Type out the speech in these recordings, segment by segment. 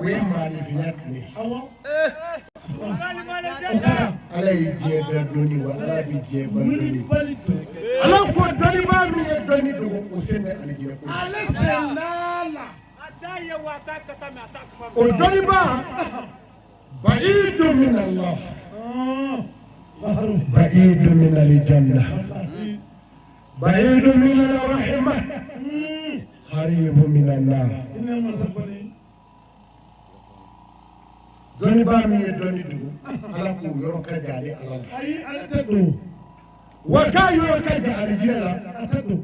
وين معرفياتني على يجيب دوني ولا بيجيب دوني على كل دوني ما من دوني دو وسنة على سنالا ودوني ما بعيد من الله بعيد من الجنة بعيد من الرحمة قريب من النار دوني با مي دوني دو على كو يروكا جالي على اي على تدو وكا يروكا جالي جلا تدو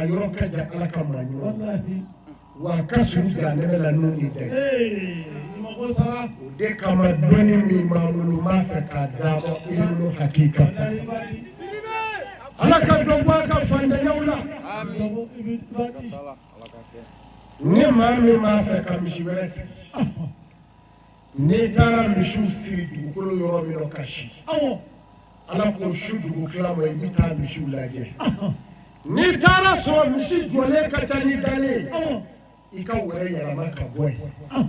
يروكا جالي كمان والله وكاسو جالي لا نوني دي مغو سرا دي كما دوني مي مامولو ما فكا دابو إلو حقيقة على كدو واكا فاند يولا امين ني مامي ما فكا مشي ورس ni taara misiw siri dugukolo yɔrɔ min na ka si ala k'o su dugu tila ma i bɛ taa misiw lajɛ ni taara sɔrɔ misi jɔlen ka ca ni dalen i ka wɛrɛ yɛlɛma ka bɔ yen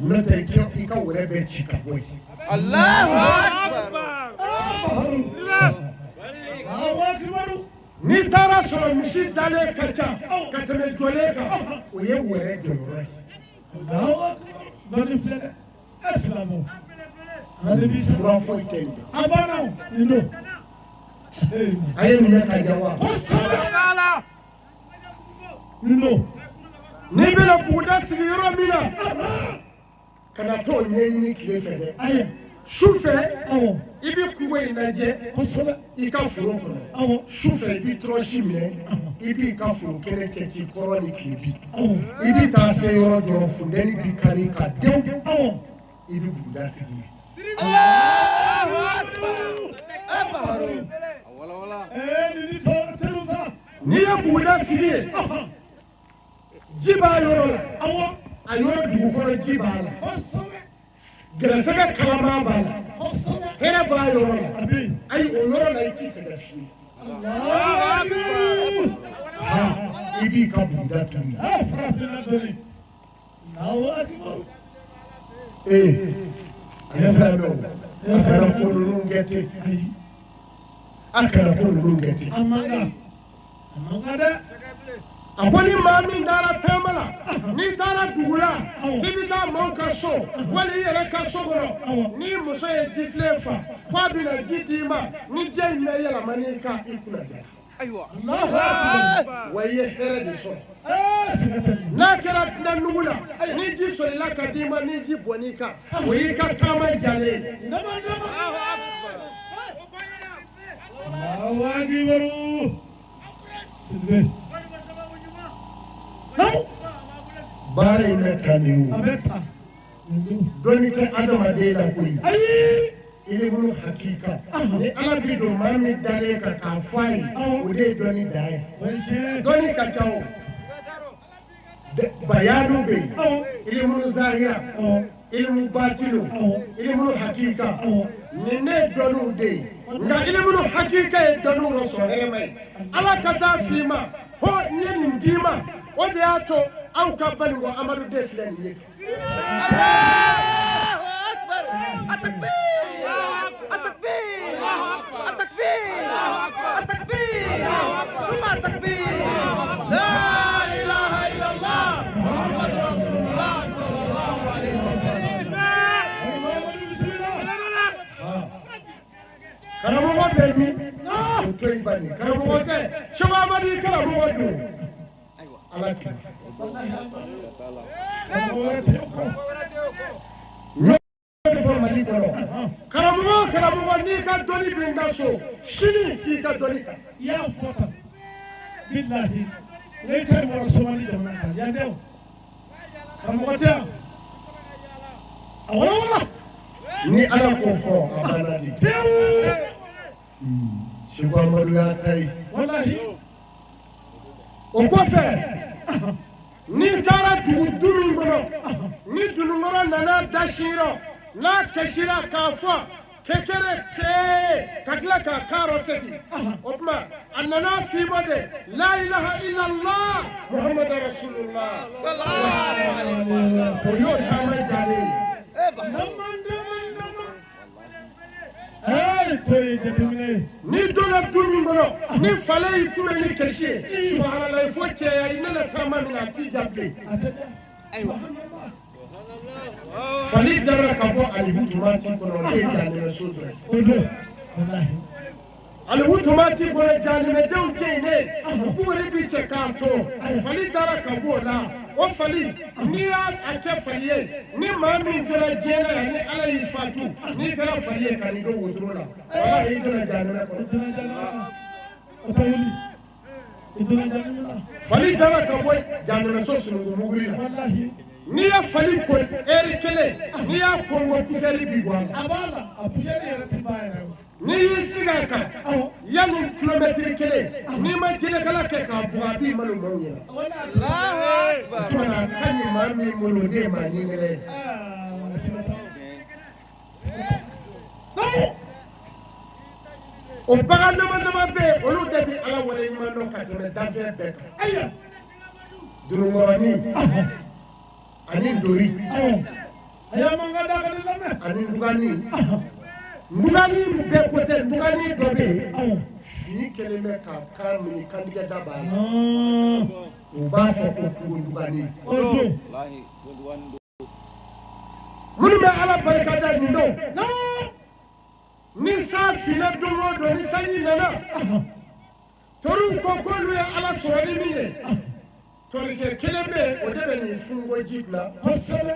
n'o tɛ i ka wɛrɛ bɛ ci ka bɔ yen. Alahu Akbar. Ni taara sɔrɔ misi dalen ka ca ka tɛmɛ jɔlen kan o ye wɛrɛ jɔyɔrɔ ye. Alahu Akbar. Aslamu. Nabi sura foi tendo. Abana, indo. Aye nimeka jawa. Wasala. Indo. Nibela buda sigiro mina. Kana to nyenyi kile fede. Aye. Shufe, ibi kuwe naje. Wasala. Ika furo kono. Shufe ibi troshi mine. Ibi ika furo kene chechi koroni klibi. Ibi ta se yoro joro fundeni bikani ka deu. Ibi buda sigi. Allahu Akbar. Wala. Ni teruza. Ni ya buda sigi. Jiba yoro la. Ayoro dugukolo jiba la. Grasega kalama bala. Hera ba yoro la. Ay yoro la iti segafi. Allahu Akbar. Ibi ka buda tuni. Allahu Akbar. Alamno akara kolungete amanga akwani mami ndara tamala ni tara dugula kibita monka so wali yere ka sogoro ni muso ye diflefa kwa bila jidima ni jenne yela manika ikuna jara aywa Allahu Akbar waye here de so na kera na nugula ni ji so la kadima ni ji bonika waye ka kama jale ndama Allahu Akbar Allahu Akbar bare metaniu ameta doni te adama de la kuyi ile bulu hakika ni ala bido mami dale ka kafai ude doni dai doni ka chao bayanu be ile bulu zahira ile bulu batilo ile bulu hakika ni ne donu de nga ile bulu hakika e donu roso heremai ala kata fima ho nyeni ndima o de ato au kabali wa amadu de fulani yetu Allahu Akbar atakbir ثم التكبير لا إله إلا الله محمد رسول الله صلى الله عليه وسلم كرم وجهي توي بني كرم وجهي شباب بني كرم وجهي الله karamugo ni ka doni binda so shini ti ka doni ta ya fota billahi leita mo rasulani jamana ya dew karamugo ta awala ni ala ko ko abana di shiba modu ya tai wallahi o ko fe ni tara dumi ngono ni dunu ngoro nana dashiro na kashira kafwa kekere ke kakla ka karo sedi opma annana fi mode la ilaha illa allah muhammad rasulullah sallallahu alaihi wasallam yo tamay jale ni donna du min kɔnɔ ni fale y'i kunbɛn ni kasi ye subhanalahi fo cɛya i nana taama min na a t'i ja bilen fali dara ka bɔ alihutumati kɔnɔ o de ye jahanɛmɛso dɔ ye alihutumati kɔnɔ jahanɛmɛdenw tɛ yen dɛ buguri bi cɛ k'a to fali dara ka bɔ o la o fali n'i y'a kɛ fali ye ni maa min kɛra diɲɛ na yan ni ala y'i fatu n'i kɛra fali ye ka nin don wotoro la walahi i donna jahanɛmɛ kɔnɔ fali dara ka bɔ jahanɛmɛso sununkumuguri la n'i ye fali ko ɛri kelen n'i y'a kɔngɔ pusɛri bi bɔ a la n'i y'i sigi a kan yanni kilomɛtiri kelen n'i ma jɛlɛkala kɛ k'a bugɔ a b'i malo maaw ɲɛna o tuma na a ka ɲi maa min bolo o de ye maa ɲɛgɛrɛ ye o bagan dama bɛ yen olu de bɛ ala wale ɲuman dɔn ka tɛmɛ danfɛn bɛɛ kan dunukɔrɔnin ani ndori ani ndugani bɛɛ ko tɛ ndugani dɔ bɛ yen fi kelen bɛ ka kan minɛ kantigɛ da b'a la u b'a fɔ ko kungo ndugani minnu bɛ ala barikada nin don ni san finna don o don ni sanji nana toriw ko k'olu ye ala sɔrɔ ni min ye torikɛ kelen bɛ yen o de bɛ nin fungo ji dilan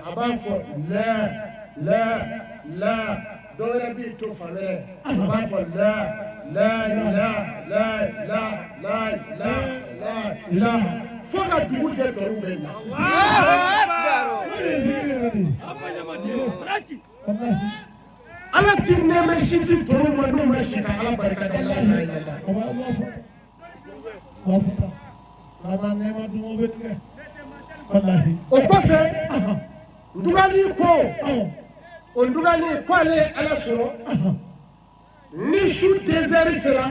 a b'a fɔ la dɔ wɛrɛ b'i to fan wɛrɛ a b'a fɔ la fo ka dugu jɛ tɔw bɛ na ala ti nɛmɛ sinji tɔw ma n'u ma si ka ala barika da o kɔfɛ ndugani ko o ndugani ko ale ye ala sɔrɔ ni su 2 heures sera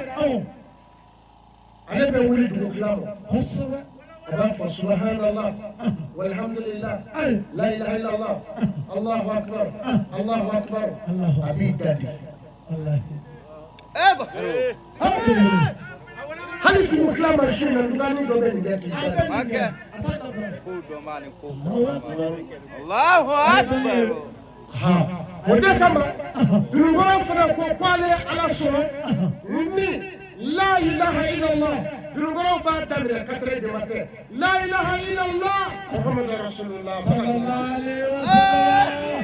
ale bɛ wuli dugu tila ma a b'a fɔ subhanallah walhamdulillah la ilaha illallah allahu akbar a b'i dadi hali dugu tila ma su na ndugani dɔ bɛ nin kɛ k'i dadi Allahu akbar. O de kama dunukɔrɔ fana ko k'ale ye ala sɔrɔ ni la ilaha illallah dunukɔrɔw b'a daminɛ 4 heures du matin la ilaha illallah muhammadu rasulullah sallallahu alaihi wasallam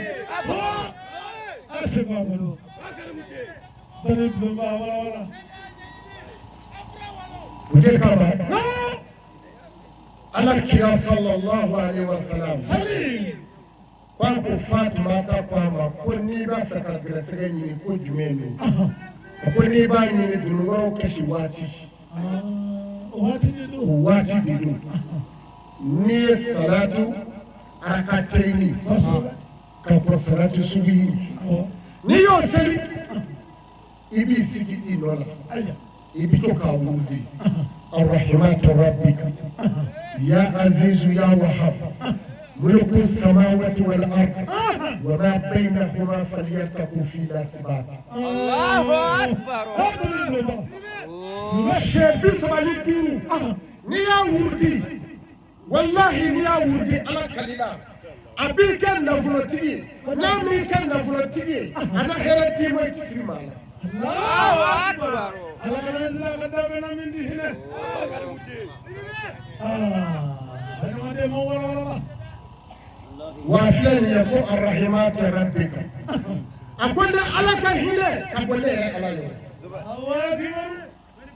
o de kama ala kira sallallahu alaihi wasallam k'a ko Fatumata ko a ma ko n'i b'a fɛ ka gɛrɛsɛgɛ ɲini ko jumɛn don ko n'i b'a ɲini dunukɔrɔw kasi waati o waati de don n'i ye salatu arakatɛyini ka kɔ salatu subihi n'i y'o seli i b'i sigi i nɔ la i bɛ to k'a wurudi arrahimatu rabbika ya azizu ya wahab ملك السماوات والأرض وما بينهما فليتقوا في الأسباب الله أكبر. شيء بسمعني ديرو نيا وردي والله نيا وردي على كليلا أبي كان نفلتي نامي كان نفلتي أنا هردي ما يتفري معنا الله أكبر. على كليلا كتابنا من دي هنا أنا ما ولا وافلن يكون الرحمات ربك أقول على كهينة أقول على يوم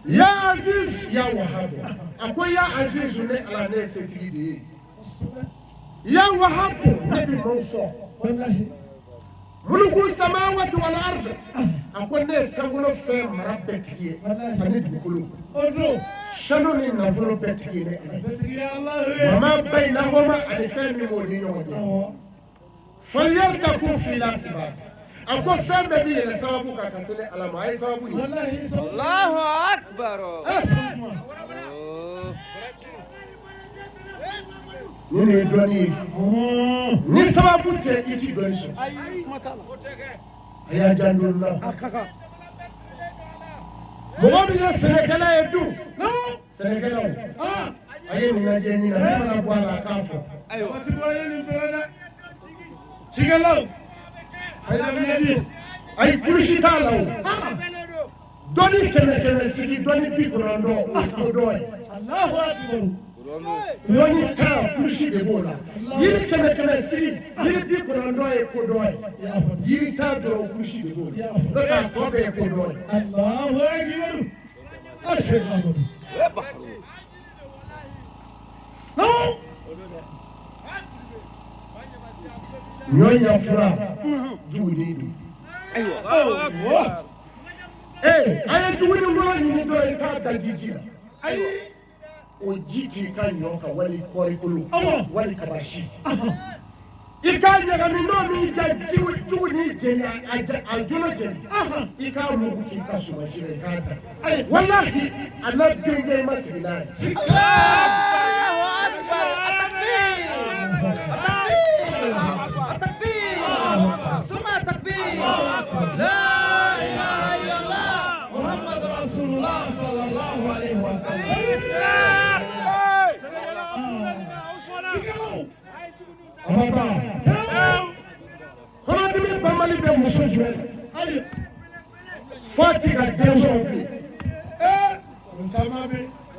يا عزيز يا وهاب أقول يا عزيز على ناس تيجي يا وهاب نبي موسى ملك السماوات والأرض أقول ناس سانغولو فهم ربتي أني بقولو شنو نفلو بتكيني وما بينهما ألفين مولين فليرتقوا في الأسباب أقول فهم ببي لسببك كسنة على ما هي سببني الله أكبر. ني دوني ني سببك إتي دوني أيا جندولا mɔgɔ min ye sɛnɛkɛla ye dun sɛnɛkɛlaw a ye nin lajɛ nin na ne mana bɔ a la a k'a fɔ waati dɔ ye nin dɔrɔn dɛ cikɛlaw a ye lamɛnni a ye kulusi t'a la o dɔnni kɛmɛ sigi dɔnni 90 o ye ko dɔ ye dɔnni tan kulusi de b'o la yiri kɛmɛ sigi yiri 90 ye ko dɔ ye yiri tan dɔrɔn kulusi de b'o la n'o tɛ a tɔ bɛɛ ye ko dɔ ye Alahu akibaru ɲɔnya fura jugunin don a ye jugunin bolo ɲini dɔrɔn i k'a daji ji la o ji k'i ka ɲɔ kan wali kɔɔri kolo wali kaba si i k'a ɲagami n'o min ja jugunin jeni a jolo jeni i k'a mugu k'i ka sumansi la i k'a da walahi a n'a denkɛ i ma sigi n'a ye kɔnɔdimi banbali bɛ muso jumɛn na fo a tɛ ka den sɔrɔ bilen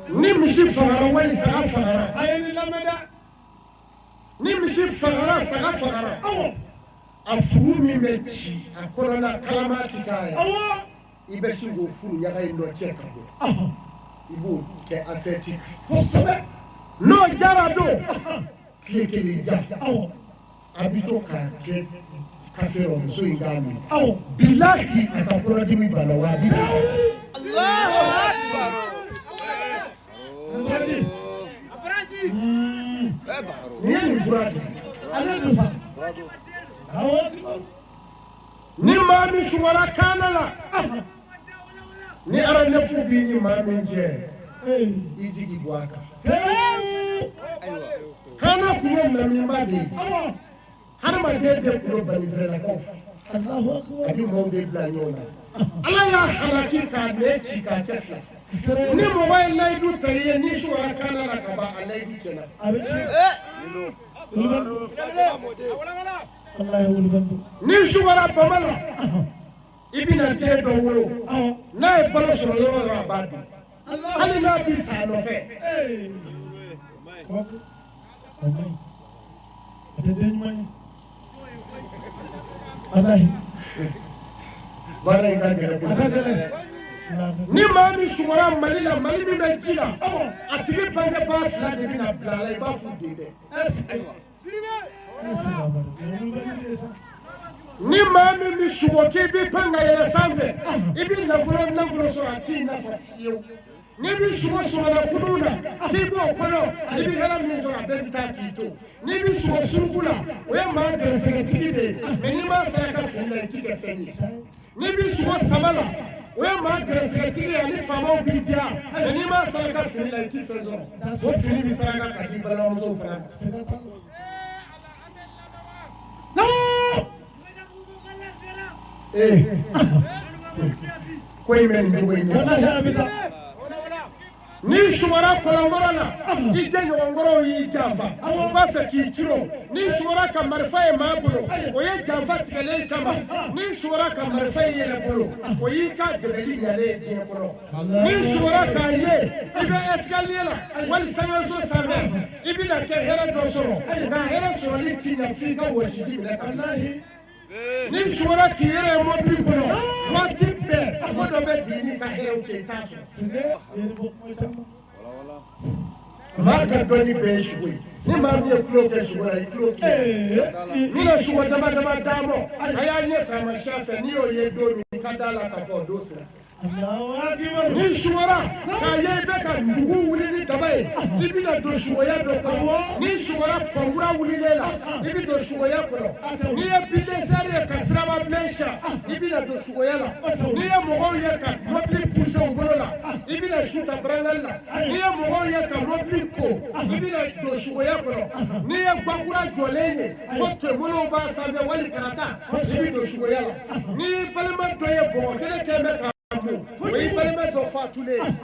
ni misi fagara wali saga fagara a ye nin lamɛn dɛ ni misi fagara saga fagara a furu min bɛ ci a kɔnɔna kalama tɛ k'a ye i bɛ sin k'o furu ɲaga in dɔ cɛ ka bɔ i b'o kɛ asɛti kosɛbɛ n'o jara don tile kelen ja a bɛ to k'a kɛ kafe rɔ muso in k'a min bilahi a ka kɔnɔdimi banna wa a bɛ Allahu Akbar nin ye nin fura de ale de sa ni maa min sumara kaana la ni aranɛfu b'i ni maa min cɛ i jigi bɔ a kan kaana kun ye namima de ye hadamaden tɛ kulo banifɛrɛlakaw fɛ a bɛ maaw de bila ɲɔgɔn na ala y'a halaki k'a nɛ ci k'a kɛ fila ni mɔgɔ ye layidu ta i ye ni sumara kaana la ka ban a layidu tiɲɛna ni sumara bama la i bɛna den dɔ wolo n'a ye balo sɔrɔ yɔrɔ yɔrɔ a b'a dun hali n'a bɛ sa nɔfɛ baara in ka gɛlɛn kosɛbɛ ni maa min sumara Mali la Mali min bɛ ji la a tigi bangebaa 2 de bɛna bila a la i b'a f'u den dɛ ni maa min bɛ sugo k'i bɛ pan ka yɛlɛ sanfɛ i bɛ nafolo sɔrɔ a t'i nafa fiyewu n'i bɛ sugo sɔgɔla kunun na k'i b'o kɔnɔ i bɛ hɛrɛ min sɔrɔ a bɛɛ bɛ taa k'i to n'i bɛ sugo suruku la o ye maa gɛrɛsɛgɛtigi de ye mais n'i m'a saraka fini la i ti kɛ fɛn ye n'i bɛ sugo saba la o ye maa gɛrɛsɛgɛtigi ye ani faamaw b'i diya mais n'i m'a saraka fini la i ti fɛn sɔrɔ o fini bɛ saraka ka di balimamusow fana ma. ko in bɛ nin cogo in na ni sumara kɔlɔnkɔrɔ la i jɛɲɔgɔnkɔrɔw y'i janfa u b'a fɛ k'i ciro ni sumara ka marifa ye maa bolo o ye janfa tigɛlen kama ni sumara ka marifa ye yɛrɛ bolo o y'i ka dɛmɛli ɲalen ye diɲɛ kɔnɔ ni sumara k'a ye i bɛ escalier la wali sangaso sanfɛ i bɛna kɛ hɛrɛ dɔ sɔrɔ nka hɛrɛ sɔrɔli ti ɲa f'i ka wɔsiji minɛ ka ni sumara k'i yɛrɛ ye mɔbili kɔnɔ waati bɛɛ ko dɔ bɛ bin n'i ka hɛrɛw cɛ i t'a sɔrɔ maa ka dɔnni bɛɛ ye sugo ye ni maa min ye tulo kɛ sugo la i tulo kɛ ni na sugo dama dama d'a ma a y'a ɲɛ taamasiyɛn fɛ n'i y'o ye don min i ka d'a la k'a fɔ o don sera ni sumara k'a ye i bɛ ka dugu wuli ni daba ye i bɛna don sugoya dɔ kɔnɔ ni sumara kɔnkura wulilen la i bɛ don sugoya kɔnɔ n'i ye bidɛsɛri ye ka siraba bilen siyan i bɛna don sugoya la n'i ye mɔgɔw ye ka mɔbili puse u bolo la i bɛna su ta barangali la n'i ye mɔgɔw ye ka mɔbili ko i bɛna don sugoya kɔnɔ n'i ye gbakura jɔlen ye fo tɔbolow b'a sanfɛ wali karata i bɛ don sugoya la n'i balima dɔ ye bɔgɔ kelen kɛ bɛ ka o y'i balima dɔ fatulen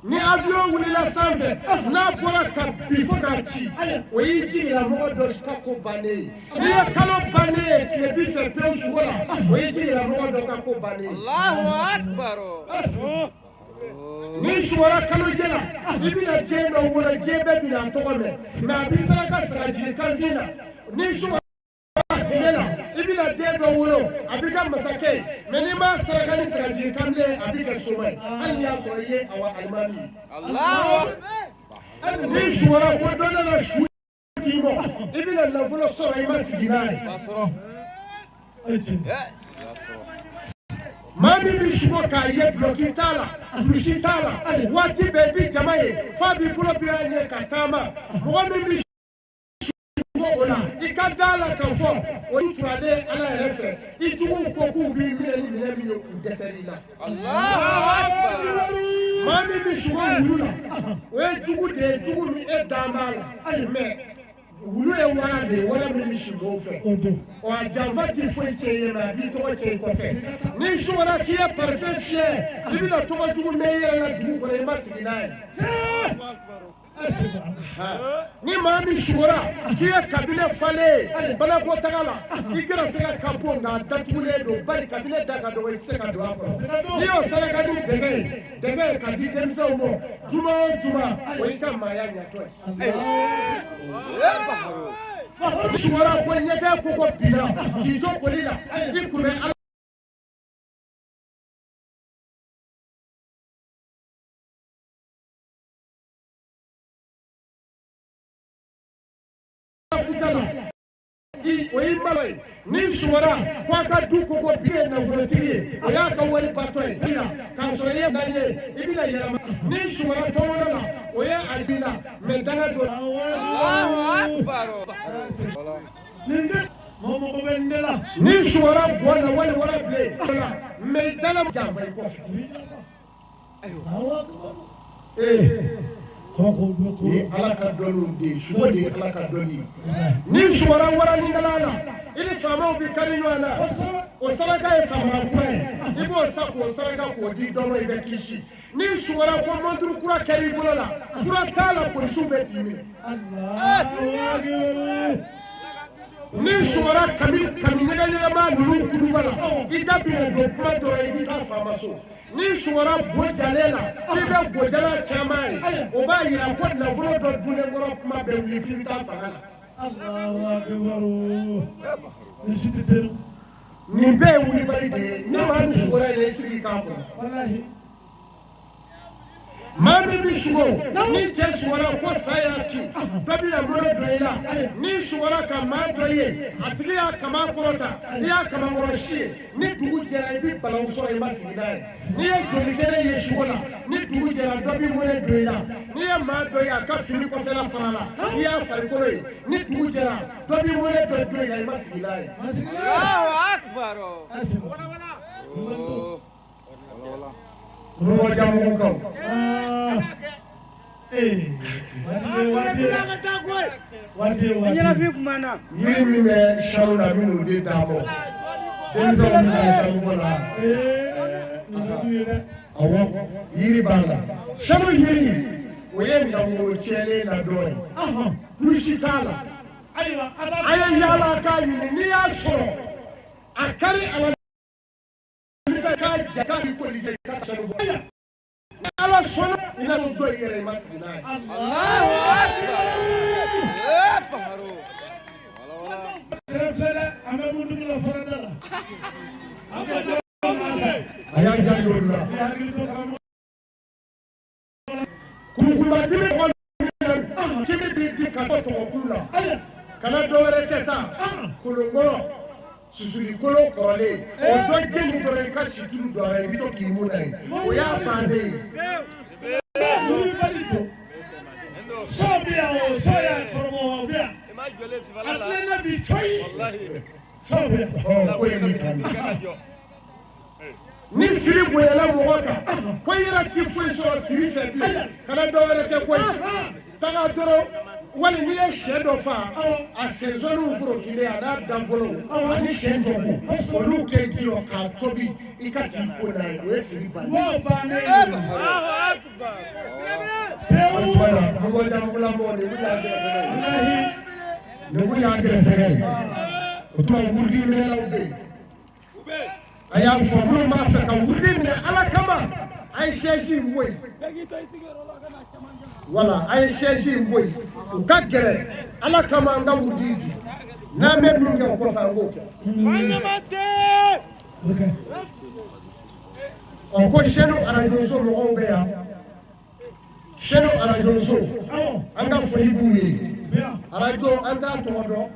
ni avion wulila sanfɛ n'a bɔra ka bi fo k'a ci o y'i jiginna mɔgɔ dɔ ka ko bannen ye n'i ye kalo bannen ye tile bi fɛ pewu sugo la o y'i jiginna mɔgɔ dɔ ka ko bannen ye. Allahu akbar. N'i sugora kalojɛ la i bɛna den dɔ wolo diɲɛ bɛɛ bɛna a tɔgɔ mɛn mɛ a b'i saraka sagajigi kanfin na n'i sugora tile la i bɛna den dɔ wolo a b'i ka masakɛ ye mɛ n'i m'a saraka ni sagajigi kanbilen a b'i kɛ soma ye hali n'i y'a sɔrɔ i ye awa alimami ye. N'i sugora ko dɔ nana su d'i ma i bɛna nafolo sɔrɔ i ma sigi n'a ye. maa min bɛ sugo k'a ye bulɔki t'a la kulusi t'a la waati bɛɛ i bɛ jama ye f'a b'i bolo bira a ɲɛ ka taama mɔgɔ min bɛ sugo o la i ka da la ka fɔ o ye turalen ala yɛrɛ fɛ i juguw ko k'u b'i minɛ ni minɛ min ye k'u dɛsɛli la. maa min bɛ sugo wulu la o ye jugu de ye jugu min e dan b'a la mɛ wulu ye wara de ye wara min bɛ si mɔgɔw fɛ ɔ a janfa ti foyi cɛ ye mɛ a b'i tɔgɔ cɛ i kɔfɛ n'i sugora k'i ye parfɛn fiyɛ i bɛna tɔgɔ jugu mɛn i yɛrɛ la dugu kɔnɔ i ma sigi n'a ye. ni maa min sugora k'i ye kabinɛ falen balakotaga la i gɛrɛsɛgɛ ka bon nka a datugulen don bari kabinɛ da ka dɔgɔ i tɛ se ka don a kɔnɔ n'i y'o saraka ni dɛgɛ ye ka di denmisɛnw ma juma o juma o y'i ka maaya ɲɛtɔ ye. ni sugora ko ɲɛgɛn ko binna k'i jɔ koli la i kun bɛ ala. o y'i malo ye n'i sugora ko a ka du koko bi ye nafolotigi ye o y'a ka wari batɔ ye k'a sɔrɔ i ye nan ye i bɛna yɛlɛma n'i sugora tɔmɔdɔ la o ye a di la mɛ danga don. n'i sugora bɔ na wali wara bilen mɛ dala janfa i kɔfɛ. ni ala ka dɔnniw de ye sugo de ye ala ka dɔnni ye n'i sugora waranikala la i ni faamaw bɛ kari ɲɔgɔn na o saraka ye samara kura ye i b'o sa k'o saraka k'o di dɔ ma i bɛ kisi n'i sugora ko monturu kura kɛra i bolo la fura t'a la polisiw bɛ t'i minɛ. n'i sugora kami ɲɛgɛɲɛgɛma ninnu kuduba la i da bɛna don kuma dɔ la i b'i ka faama so. n'i sugora bojalen la f'i bɛ bojala caman ye o b'a yira ko nafolo dɔ dunnen kɔrɔ kuma bɛ wuli f'i bɛ taa fanga la. nin bɛɛ ye wulibali de ye ni maa min sugora yɛrɛ i sigi k'a kɔnɔ. maa min bɛ sugo ni cɛ sugora ko sa y'a kin dɔ bɛna mɔnɛ dɔ i la n'i sugora ka maa dɔ ye a tigi y'a kama kɔrɔta i y'a kama kɔrɔ si ye ni dugu jɛra i bɛ balawu sɔrɔ i ma sigi n'a ye n'i ye jolikɛnɛ ye sugo la ni dugu jɛra dɔ bɛ mɔnɛ dɔ i la n'i ye maa dɔ ye a ka fini kɔfɛla fara la i y'a farikolo ye ni dugu jɛra dɔ bɛ mɔnɛ dɔ i la i ma sigi n'a ye. Jamukaw yiri min bɛ saw la minnu de d'a mɔ denmisɛnw bɛ jamuko la awɔ yiri b'a la sabu yiri o ye lamɔ tiɲɛlen na dɔ ye kulusi t'a la a ye yaala k'a ɲini n'i y'a sɔrɔ a kari a la k'a jaka k'i koli kɛ k'a sabu bɔ ni ala sɔnna i na jɔ i yɛrɛ i ma sigi n'a ye. a y'a jaabi o la. kurukuma dimi kɔni kimi b'i di ka bɔ tɔgɔkulu la kana dɔwɛrɛ kɛ sa kolonkɔrɔ. susuli kolo kɔrɔlen o dɔ jeni dɔrɔn i ka situlu don a la i bɛ to k'i mun na ye o y'a bannen ye. so bɛ yan o so y'a kɔrɔbɔ o bɛ yan a tilenna bi coyi so bɛ yan ko ye min kan ni siri bonyana mɔgɔ kan ko i yɛrɛ ti foyi sɔrɔ siri fɛ bilen kana dɔwɛrɛ kɛ koyi taga dɔrɔn wali ni ye sɛ dɔ fa a sɛnsɔnniw foro kile a n'a danbolo ani sɛ tɔbu olu kɛ ji rɔ k'a tobi i ka t'i ko n'a ye o ye siri bannen ye. n'o bannen ye. mɔgɔ jamugula mɔgɔ nin y'a gɛrɛsɛgɛ ye. nin y'a gɛrɛsɛgɛ ye. o tuma wurudi minɛlaw bɛ yen. a y'a fɔ minnu b'a fɛ ka wurudi minɛ ala kama a ye sɛsi in bɔ yen. wala a ye sɛsi in bɔ yen u ka gɛrɛ ala kama an ka wurudi di n'an bɛ min kɛ o kɔfɛ an b'o kɛ. ɔ ko sɛnu arajoso mɔgɔw bɛ yan sɛnu arajoso an ka foli b'u ye arajo an t'a tɔgɔ dɔn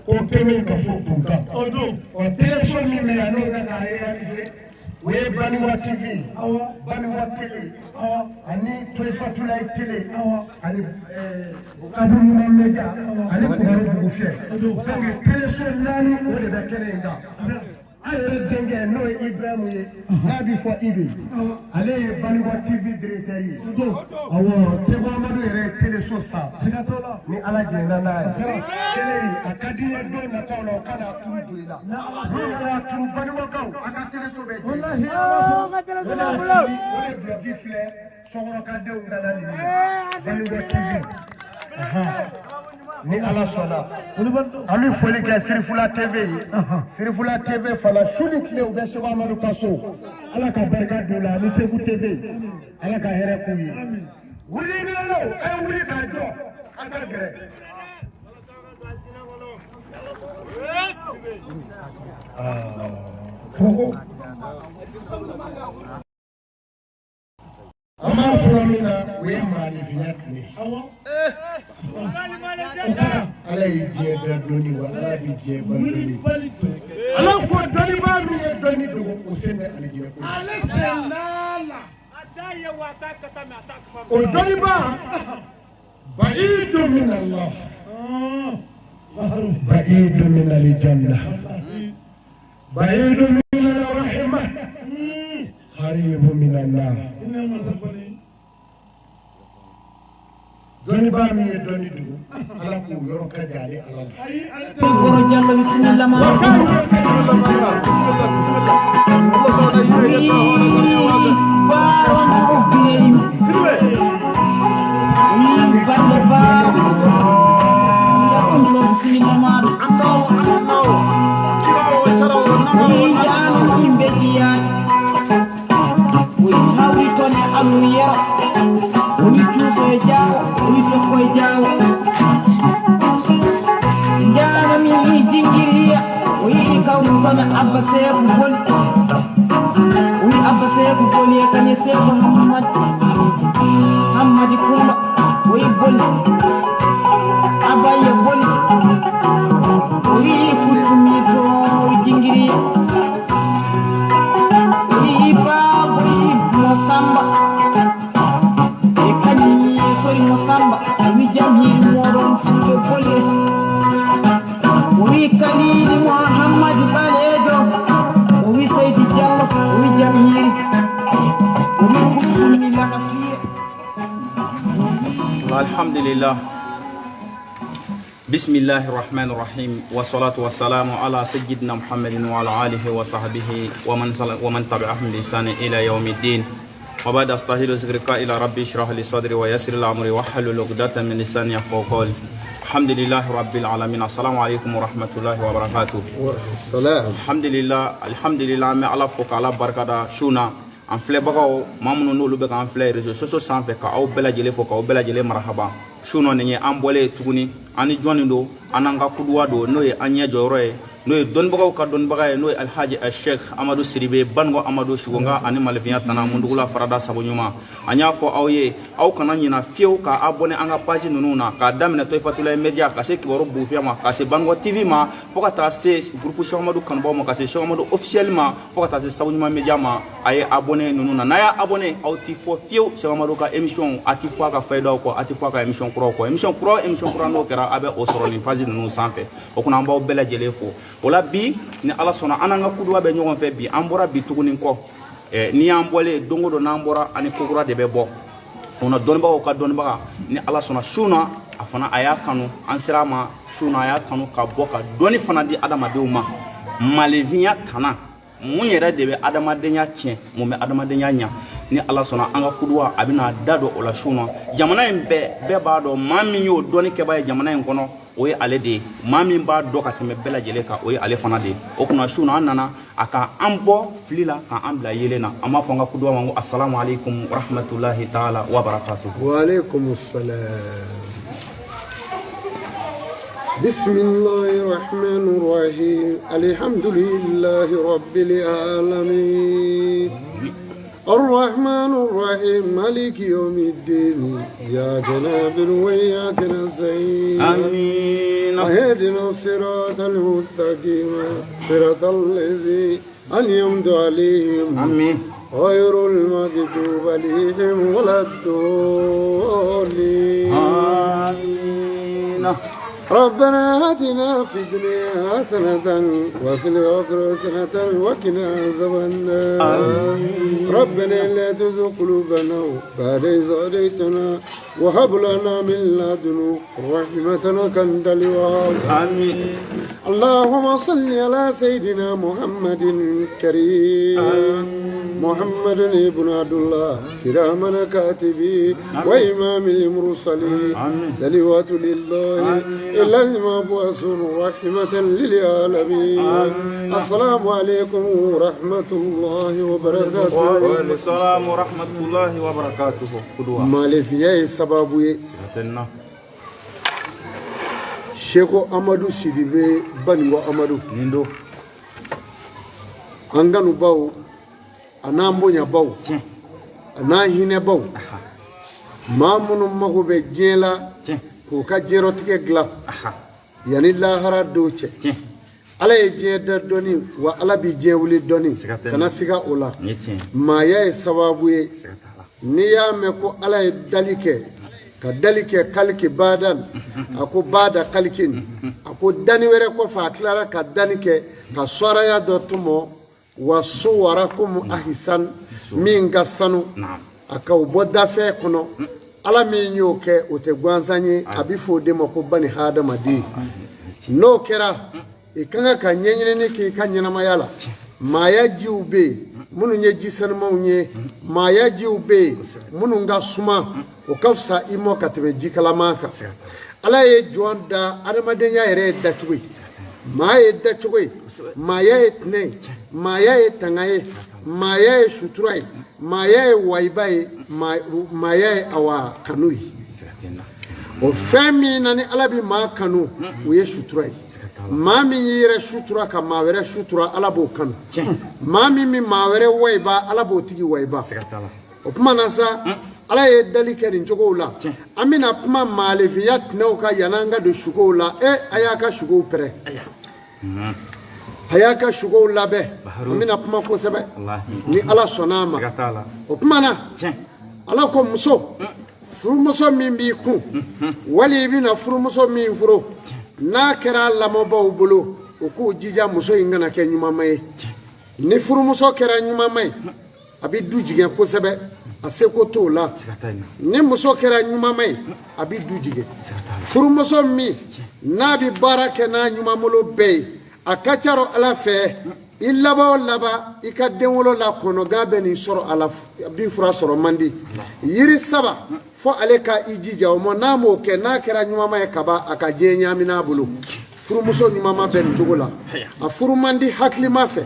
ko kɛmɛ ka fɔ kun kan o don o téléphone min bɛ yan n'o bɛ k'a réaliser o ye Baniwa TV Baniwa Télé ani Toyifatulayi Télé ani Kadu Ɲuman Media ani Kumaru Bugufiyɛ donc téléphone 4 o de bɛ kɛnɛ in kan. an yɛrɛ denkɛ n'o ye Ibrahimu ye n'a bɛ fɔ Ibe ale ye Baniwa TV directeur ye. awɔ Seko Amadu yɛrɛ ye téléso san ni ala jɛnna n'a ye. télé a ka di ye don nataw la o kana turu don i la. n'o y'a turu Baniwakaw a ka téléso bɛ jɛ. o de bloki filɛ Sɔkɔrɔkadenw nana nin ye Baniwa TV. ni ala sɔnna an bɛ foli kɛ Sirifula TV ye. Sirifula TV fana su ni tile u bɛ Seko Amadu ka so. ala ka barika don u la ani Seku TV ala ka hɛrɛ k'u ye. wuli minɛlaw a ye wuli k'a jɔ a ka gɛrɛ. an b'a fɔlɔ min na o ye maanifinya tile. ala ye diɲɛ bɛɛ dɔnni wa ala bɛ diɲɛ bɛɛ dɔnni. ala ko dɔnnibaa min ye dɔnni dogo o sen bɛ alijinɛ ko. ale sen n'a la. o dɔnnibaa ba'idu min Allah ba'idu min aljanna ba'idu min rahma qaribu min an-nar. dɔnni baa min ye dɔnni dogo ala k'o yɔrɔ ka jan ale ala la. bismillah Alhamdulillah. Bismillahirrahmanirrahim. Wassalatu wassalamu ala sayyidina Muhammadin wa ala alihi wa sahbihi wa man tabi'ahum bi ihsan ila yaumiddin. Wa ba'da astaghfiru zikrika ila rabbi shrah li sadri wa yassir li amri wa hlul 'uqdatan min lisani yafqahu qawli. Alhamdulillahi rabbil alamin. Assalamu alaikum wa rahmatullahi wa barakatuh. Alhamdulillah me ala fo kala barkada shuna an filɛbagaw maa minnu n'olu bɛ k'an filɛ réseaux sociaux sanfɛ ka aw bɛɛ lajɛlen fo k'aw bɛɛ lajɛlen marahaba sunɔ nin ye an bɔlen tuguni an ni jɔnni don an n'an ka kuduwa don n'o ye an ɲɛ jɔyɔrɔ ye n'o ye dɔnnibagaw ka dɔnnibaga ye n'o ye alhaji sheikh amadu siribe Baniwa amadu sugonga ani malifiya tana mundugula farada sago ɲuman an y'a fɔ aw ye aw kana ɲina fiyewu ka abonné an ka page ninnu na k'a daminɛ Toyifatulayi Media ka se Kibaru Bugufiya ma ka se Baniwa TV ma fo ka taa se groupe Cheikh Amadu kanubaw ma ka se Cheikh Amadu officiel ma fo ka taa se sago ɲuman media ma a ye abonné ninnu na n'a y'a abonné aw ti fɔ fiyewu Cheikh Amadu ka émission a ti fɔ a ka fayidaw kɔ a ti fɔ a ka émission kuraw kɔ émission kura n'o kɛra a bɛ o sɔrɔ nin page ninnu sanfɛ o kuna an b'aw bɛɛ lajɛlen fo o la bi ni ala sɔnna an n'an ka kuduwa bɛ ɲɔgɔn fɛ bi an bɔra bi tuguni kɔ ni y'an bɔlen don o don n'an bɔra ani kokura de bɛ bɔ o na dɔnnibagaw ka dɔnnibaga ni ala sɔnna su na a fana a y'a kanu an sera a ma su na a y'a kanu ka bɔ ka dɔnni fana di adamadenw ma malefinya tana mun yɛrɛ de bɛ adamadenya tiɲɛ mun bɛ adamadenya ɲa ni ala sɔnna an ka kuduwa a bɛna da don o la su na jamana in bɛɛ b'a dɔn maa min y'o dɔnni kɛbaa ye jamana in kɔnɔ o ye ale de ye maa min b'a dɔn ka tɛmɛ bɛɛ lajɛlen kan o ye ale fana de ye o kunna su na an nana a ka an bɔ fili la ka an bila yelen na an b'a fɔ an ka kuduwa ma ko assalamu alaikum wa rahmatulahi taala wa barakatuhu. wa alaikum assalam. بسم الله الرحمن الرحيم الحمد لله رب العالمين الرحمن الرحيم مالك يوم الدين إياك نعبد وإياك نستعين آمين اهدنا الصراط المستقيم صراط الذين أنعمت عليهم آمين غير المغضوب عليهم ولا الضالين آمين ربنا آتنا في الدنيا حسنة وفي الآخرة حسنة وقنا عذاب النار ربنا لا تزغ قلوبنا بعد إذ هديتنا وهب لنا من لدنك رحمة إنك أنت الوهاب آمين اللهم صل على سيدنا محمد الكريم محمد ابن عبد الله كرام كاتبي وإمام المرسلين صلوات لله إلا المبعوث رحمة للعالمين السلام عليكم ورحمة الله وبركاته. وعليكم السلام ورحمة الله وبركاته. مالي في سبابوي Sheko Amadou Sidibe Bango Amadou Nindo Anganu Bau Anambonya Bau Anahine Bau Mamunu Magobe Jela Kuka Jerotike Gla Yanilla Hara Doche Ala Jeda Doni wa Alabi Jewli Doni Kanasiga Ola Maya Sababuye Niya Meko Ala Dalike Kadalike kalki badan ako bada kalkin ako dani were ko fa klara ka danike ka soraya dotumo wa suwarakum ahsan min gasanu aka uboda fe kono ala min yoke o te gwanzanye abifo de mako bani hada madi no kera ikanga ka nyenyene ni ki kanyana mayala maya jiube munu nye jisana maunye maya jiube munu nga suma o kafsa imo katebe jikalamaka ala ye jonda adamadenya ere dachwe maya dachwe maya etne maya etangaye maya e shuturai maya e waibai maya e awa kanui o femi nani alabi ma kanu o ye shuturai mami yire shutura ka mawere shutura alabo kanu mami mi mawere waiba alabo tigi waiba o kuma nasa ala ye dali kɛ nin cogo la an bɛna kuma malefiya tinɛw ka yananga do sugow la a y'a ka sugow pɛrɛ a y'a ka sugow labɛn an bɛna kuma kosɛbɛ ni ala sɔnna a ma o kuma na ala ko muso furumuso min b'i kun wali i bɛna furumuso min furu n'a kɛra lamɔbaw bolo o k'o jija muso in kana kɛ ɲumanma ye ni furumuso kɛra ɲumanma ye a bɛ du jigin kosɛbɛ a seko t'o la ni muso kɛra ɲumanma ye a bɛ du jigin furumuso min n'a bɛ baara kɛ n'a ɲumanbolo bɛɛ ye a ka ca ala fɛ i laban o laban i ka denwolo la kɔnɔgan bɛ nin sɔrɔ a la bin fura sɔrɔ man di yiri saba fo ale ka i jija o ma n'a m'o kɛ n'a kɛra ɲumanma ye kaban a ka diɲɛ ɲaamina a bolo furumuso ɲumanma bɛ nin cogo la a furu man di hakilima fɛ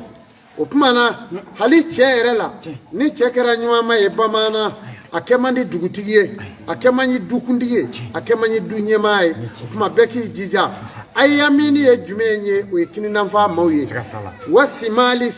o tuma na hali cɛ yɛrɛ la ni cɛ kɛra ɲumanma ye bamaana a kɛ man di dugutigi ye a kɛ man di dukuntigi ye a kɛ man di du ɲɛmaa ye o tuma bɛɛ k'i jija ayamini ye jumɛn ye o ye kininanfa maaw ye wa simali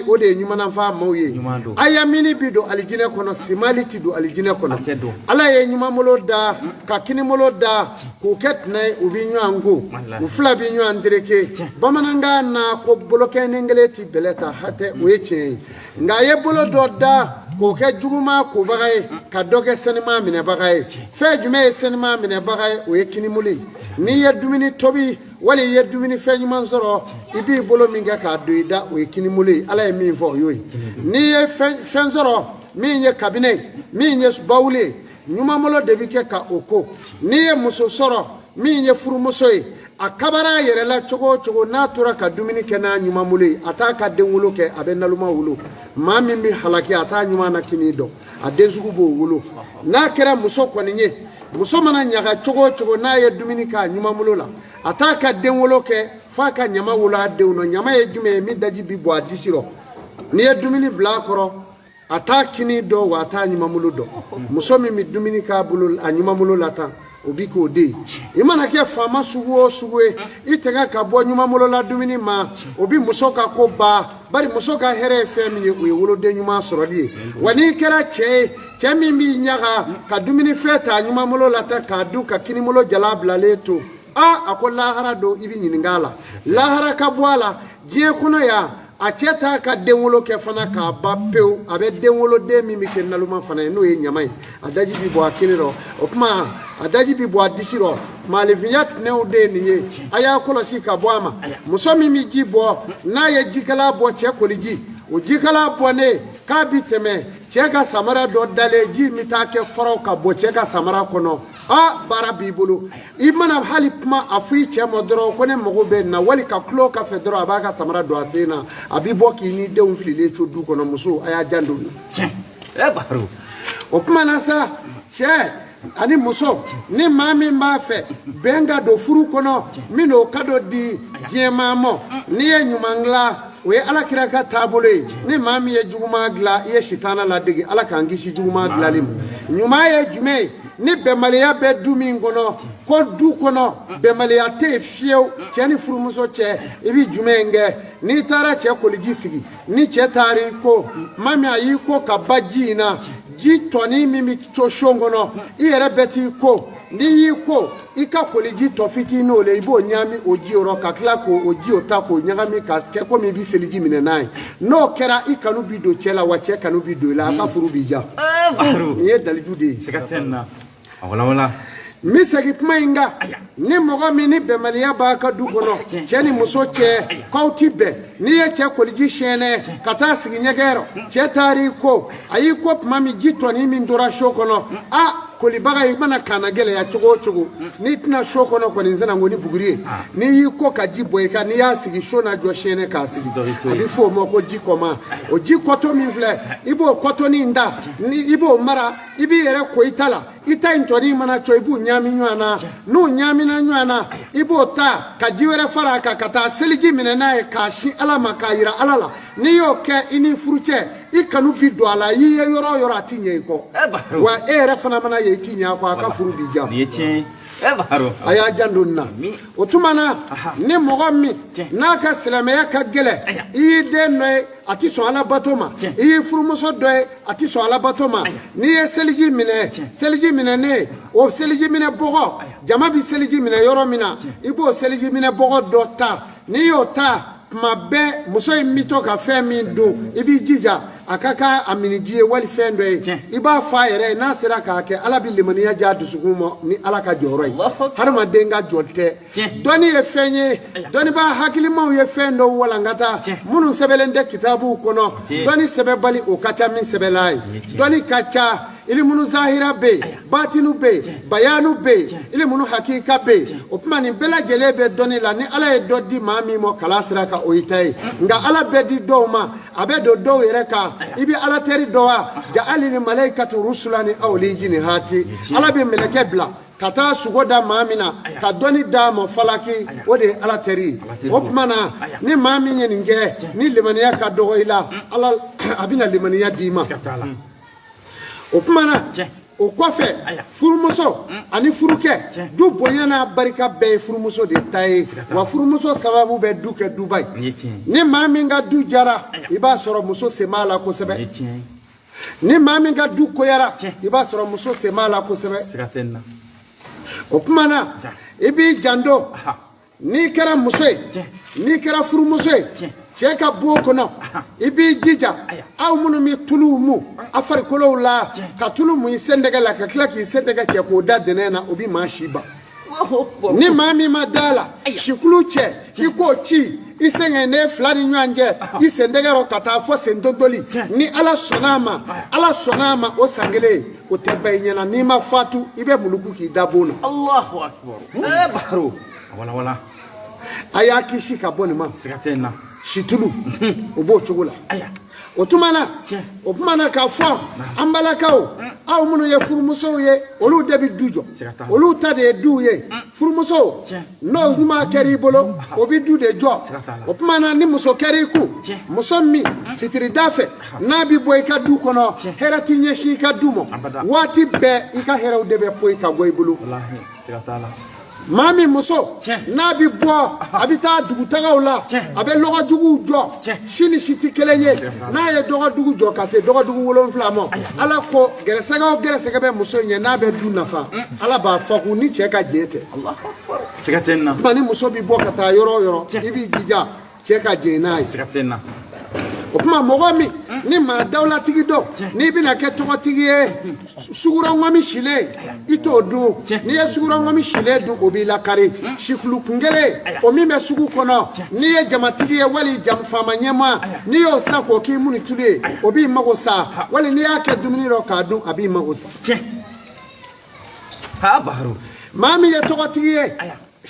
o de ye ɲumananfa maaw ye ayamini bi don alijinɛ kɔnɔ simali ti don alijinɛ kɔnɔ ala ye ɲumanbolo da ka kinibolo da k'o kɛ tɛnɛ ye u bi ɲɔgɔn ko u fila bi ɲɔgɔn tereke bamanankan na ko bolokɛnin kelen ti bɛlɛ ta hatɛ o ye tiɲɛ ye nka a ye bolo dɔ da k'o kɛ juguma kobaga ye ka dɔ kɛ senima minɛbaga ye fɛn jumɛn ye senima minɛbaga ye o ye kinibolo ye n'i ye dumuni tobi wali ye dumuni fɛn ɲuman sɔrɔ i b'i bolo min kɛ k'a don i da o ye kinimolo ye ala ye min fɔ o y'o ye n'i ye fɛn sɔrɔ min ye kabinɛ min ye bawuli ye ɲumanbolo de bɛ kɛ ka o ko n'i ye muso sɔrɔ min ye furumuso ye a kabara a yɛrɛ la cogo o cogo n'a tora ka dumuni kɛ n'a ɲumanbolo ye a t'a ka denwolo kɛ a bɛ naloma wolo maa min bɛ halaki a t'a ɲuman na kini dɔn a den sugu b'o wolo n'a kɛra muso kɔni ye muso mana ɲaga cogo o cogo n'a ye dumuni k'a ɲumanbolo la a t'a ka denwolo kɛ f'a ka ɲama wolo a denw na ɲama ye jumɛn ye min daji bi bɔ a disi rɔ n'i ye dumuni bila a kɔrɔ a t'a kini dɔn wa a t'a ɲumanbolo dɔn muso min bɛ dumuni k'a bolo a ɲumanbolo la tan o bi k'o de ye i mana kɛ faama sugu o sugu ye i tɛgɛ ka bɔ ɲumanbolo la dumuni ma o bi muso ka ko ban bari muso ka hɛrɛ ye fɛn min ye o ye woloden ɲuman sɔrɔli ye wa n'i kɛra cɛ ye cɛ min b'i ɲaga ka dumuni fɛn ta ɲumanbolo la tan k'a dun ka kinibolo jala bilalen to a ko lahara don i bɛ ɲininka a la lahara ka bɔ a la diɲɛ kɔnɔ yan a cɛ t'a ka denwolo kɛ fana k'a ba pewu a bɛ denwoloden min bɛ kɛ naloma fana ye n'o ye ɲama ye a daji bi bɔ a kini rɔ o tuma a daji bi bɔ a disi rɔ maalifinya tɛnɛw de ye nin ye a y'a kɔlɔsi ka bɔ a ma muso min bɛ ji bɔ n'a ye jikala bɔ cɛ koliji o jikala bɔnnen k'a bi tɛmɛ cɛ ka samara dɔ dalen ji min t'a kɛ faraw ka bɔ cɛ ka samara kɔnɔ baara b'i bolo i mana hali kuma a fɔ i cɛ ma dɔrɔn ko ne mago bɛ na wali ka tulo ka fɛ dɔrɔn a b'a ka samara don a sen na a b'i bɔ k'i ni denw fililen to du kɔnɔ muso a y'a jan don o kuma na sa cɛ ani muso ni maa min b'a fɛ bɛn ka don furu kɔnɔ min n'o ka dɔ di diɲɛmaa ma n'i ye ɲuman dilan o ye alakira ka taabolo ye ni maa min ye juguman dilan i ye sitana ladege ala k'an kisi juguman dilanli ma ɲuman ye jumɛn ye ni bɛnbaliya bɛ du min kɔnɔ ko du kɔnɔ bɛnbaliya tɛ yen fiyewu cɛ ni furumuso cɛ i bɛ jumɛn kɛ n'i taara cɛ koliji sigi ni cɛ taara i ko maa min a y'i ko ka ba ji in na ji tɔni min bɛ to son kɔnɔ i yɛrɛ bɛ t'i ko n'i y'i ko i ka koliji tɔ fitinin o la i b'o ɲagami o ji yɔrɔ ka tila k'o ji o ta k'o ɲagami ka kɛ komi i bɛ seliji minɛ n'a ye n'o kɛra i kanu bɛ don cɛ la wa cɛ kanu bɛ don i la a ka furu b'i ja nin ye daliju de ye. wala n bɛ segin kuma in kan ni mɔgɔ min ni bɛnbaliya b'a ka du kɔnɔ cɛ ni muso cɛ k'aw ti bɛn n'i ye cɛ koliji sɛnɛ ka taa sigi ɲɛgɛn rɔ cɛ taara i ko a y'i ko tuma min ji tɔni min tora so kɔnɔ kolibaga i mana kana gɛlɛya cogo o cogo n'i tɛna so kɔnɔ kɔni n sɛna ko ni buguri ye n'i y'i ko ka ji bɔ i kan n'i y'a sigi so na jɔ sɛnɛ k'a sigi a bɛ fɔ o ma ko ji kɔma o ji kɔtɔ min filɛ i b'o kɔtɔnin da i b'o mara i b'i yɛrɛ ko i ta la i ta in tɔni mana cɔ i b'u ɲami ɲɔgɔn na n'u ɲamina ɲɔgɔn na i b'o ta ka ji wɛrɛ fara a kan ka taa seliji minɛ n'a ye k'a sin ala ma k'a yira ala la n'i y'o kɛ i ni furucɛ i kanu bi don a la i ye yɔrɔ o yɔrɔ a ti ɲɛ i kɔ wa e yɛrɛ fana mana ye i ti ɲɛ a kɔ a ka furu b'i ja a y'a jan don nin na o tuma na ni mɔgɔ min n'a ka silamɛya ka gɛlɛn i y'i den dɔ ye a ti sɔn ala bato ma i y'i furumuso dɔ ye a ti sɔn ala bato ma n'i ye seliji minɛnen o seliji minɛ bɔgɔ jama bi seliji minɛ yɔrɔ min na i b'o seliji minɛ bɔgɔ dɔ ta n'i y'o ta tuma bɛɛ muso in bɛ to ka fɛn min dun i b'i jija a ka k'a miniji ye wali fɛn dɔ ye i b'a fɔ a yɛrɛ ye n'a sera k'a kɛ ala bɛ limaniya ja dusukun ma ni ala ka jɔyɔrɔ ye hadamaden ka jɔn tɛ dɔnni ye fɛn ye dɔnnibaa hakilimaw ye fɛn dɔw walankata minnu sɛbɛnlen tɛ kitabuw kɔnɔ dɔnni sɛbɛbali o ka ca min sɛbɛnla ye dɔnni ka ca ilimunu zahira bɛ yen batinu bɛ yen bayanu bɛ yen ilimunu hakika bɛ yen o tuma nin bɛɛ lajɛlen bɛ dɔnni la ni ala ye dɔ di maa min ma kala sira kan o y'i ta ye nka ala bɛ di dɔw ma a bɛ don dɔw yɛrɛ kan i bɛ ala teri dɔ wa ja hali ni malaikatu rusulani awli jini hati ala bɛ mɛlɛkɛ bila ka taa sugo da maa min na ka dɔnni d'a ma falaki o de ye ala teri ye o tuma na ni maa min ye nin kɛ ni limaniya ka dɔgɔ i la ala a bɛna limaniya d'i ma o tuma na o kɔfɛ furumuso ani furukɛ du bonya n'a barika bɛɛ ye furumuso de ta ye wa furumuso sababu bɛ du kɛ duba ye ni maa min ka du jara i b'a sɔrɔ muso sen b'a la kosɛbɛ ni maa min ka du koyara i b'a sɔrɔ muso sen b'a la kosɛbɛ o tuma na i b'i janto n'i kɛra muso ye n'i kɛra furumuso ye cɛ ka b'o kɔnɔ i b'i jija aw minnu bɛ tuluw mu a farikolow la ka tulu mu i sen dɛgɛ la ka tila k'i sen dɛgɛ cɛ k'o da dɛnɛn na o bɛ maa si ban ni maa min ma da la sikulu cɛ i k'o ci i sɛgɛnnen fila ni ɲɔgɔn cɛ i sendɛgɛrɔ ka taa fɔ sendodoli ni ala sɔnn'a ma o san kelen o tɛ bɛɛ i ɲɛna n'i ma fatu i bɛ muluku k'i da bon na. Allahu akbar. Baharo. Wala. a y'a kisi ka bɔ nin ma. Siga tɛ nin na. Situlu o b'o cogo la. o tuma na k'a fɔ an balakaw aw minnu ye furumusow ye olu de bɛ du jɔ olu ta de ye du ye furumuso n'o ɲuman kɛra i bolo o bɛ du de jɔ o tuma na ni muso kɛra i kun muso min fitirida fɛ n'a bɛ bɔ i ka du kɔnɔ hɛrɛ t'i ɲɛsin i ka du ma waati bɛɛ i ka hɛrɛw de bɛ poyi ka bɔ i bolo. maa min muso n'a bɛ bɔ a bɛ taa dugutagaw la a bɛ dɔgɔduguw jɔ si ni si tɛ kelen ye n'a ye dɔgɔdugu jɔ ka se dɔgɔdugu 7 ma ala ko gɛrɛsɛgɛ o gɛrɛsɛgɛ bɛ muso ɲɛ n'a bɛ du nafa ala b'a fɔ kun ni cɛ ka jɛ tɛ. Siga tɛ nin na. ni muso bɛ bɔ ka taa yɔrɔ o yɔrɔ i b'i jija cɛ ka jɛ n'a ye. Siga tɛ nin na. o tuma mɔgɔ min ni maa dawulatigi dɔn n'i bɛna kɛ tɔgɔtigi ye sugurɔngɔmi silen i t'o dun n'i ye sugurɔngɔmi silen dun o b'i lakari sikulu kun kelen o min bɛ sugu kɔnɔ n'i ye jamatigi ye wali faama ɲɛmaa n'i y'o sa k'o k'i muni tulu ye o b'i mago sa wali n'i y'a kɛ dumuni dɔ k'a dun a b'i mago sa. maa min ye tɔgɔtigi ye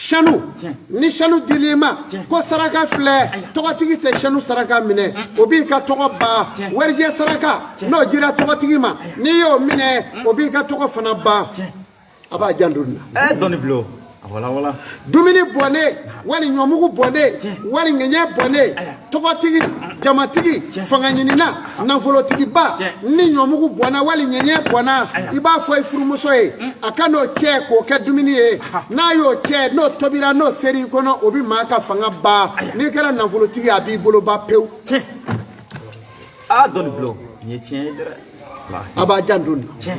sanu ni sanu dil'i ma ko saraka filɛ tɔgɔtigi tɛ sanu saraka minɛ o b'i ka tɔgɔ ban warijɛ saraka n'o dira tɔgɔtigi ma n'i y'o minɛ o b'i ka tɔgɔ fana ban a b'a janto nin na. dɔnni bilo. Wala. dumuni bɔnnen wali ɲɔmugu bɔnnen wali ŋɛɲɛ bɔnnen tɔgɔtigi jamatigi fangaɲinina nafolotigiba ni ɲɔmugu bɔnna wali ŋɛɲɛ bɔnna i b'a fɔ i furumuso ye a ka n'o cɛ k'o kɛ dumuni ye n'a y'o cɛ n'o tobira n'o seri i kɔnɔ o bɛ maa ka fanga ban n'i kɛra nafolotigi a b'i bolo ban pewu. dɔnni bilo nin ye tiɲɛ ye dɛ. a b'a janto nin na.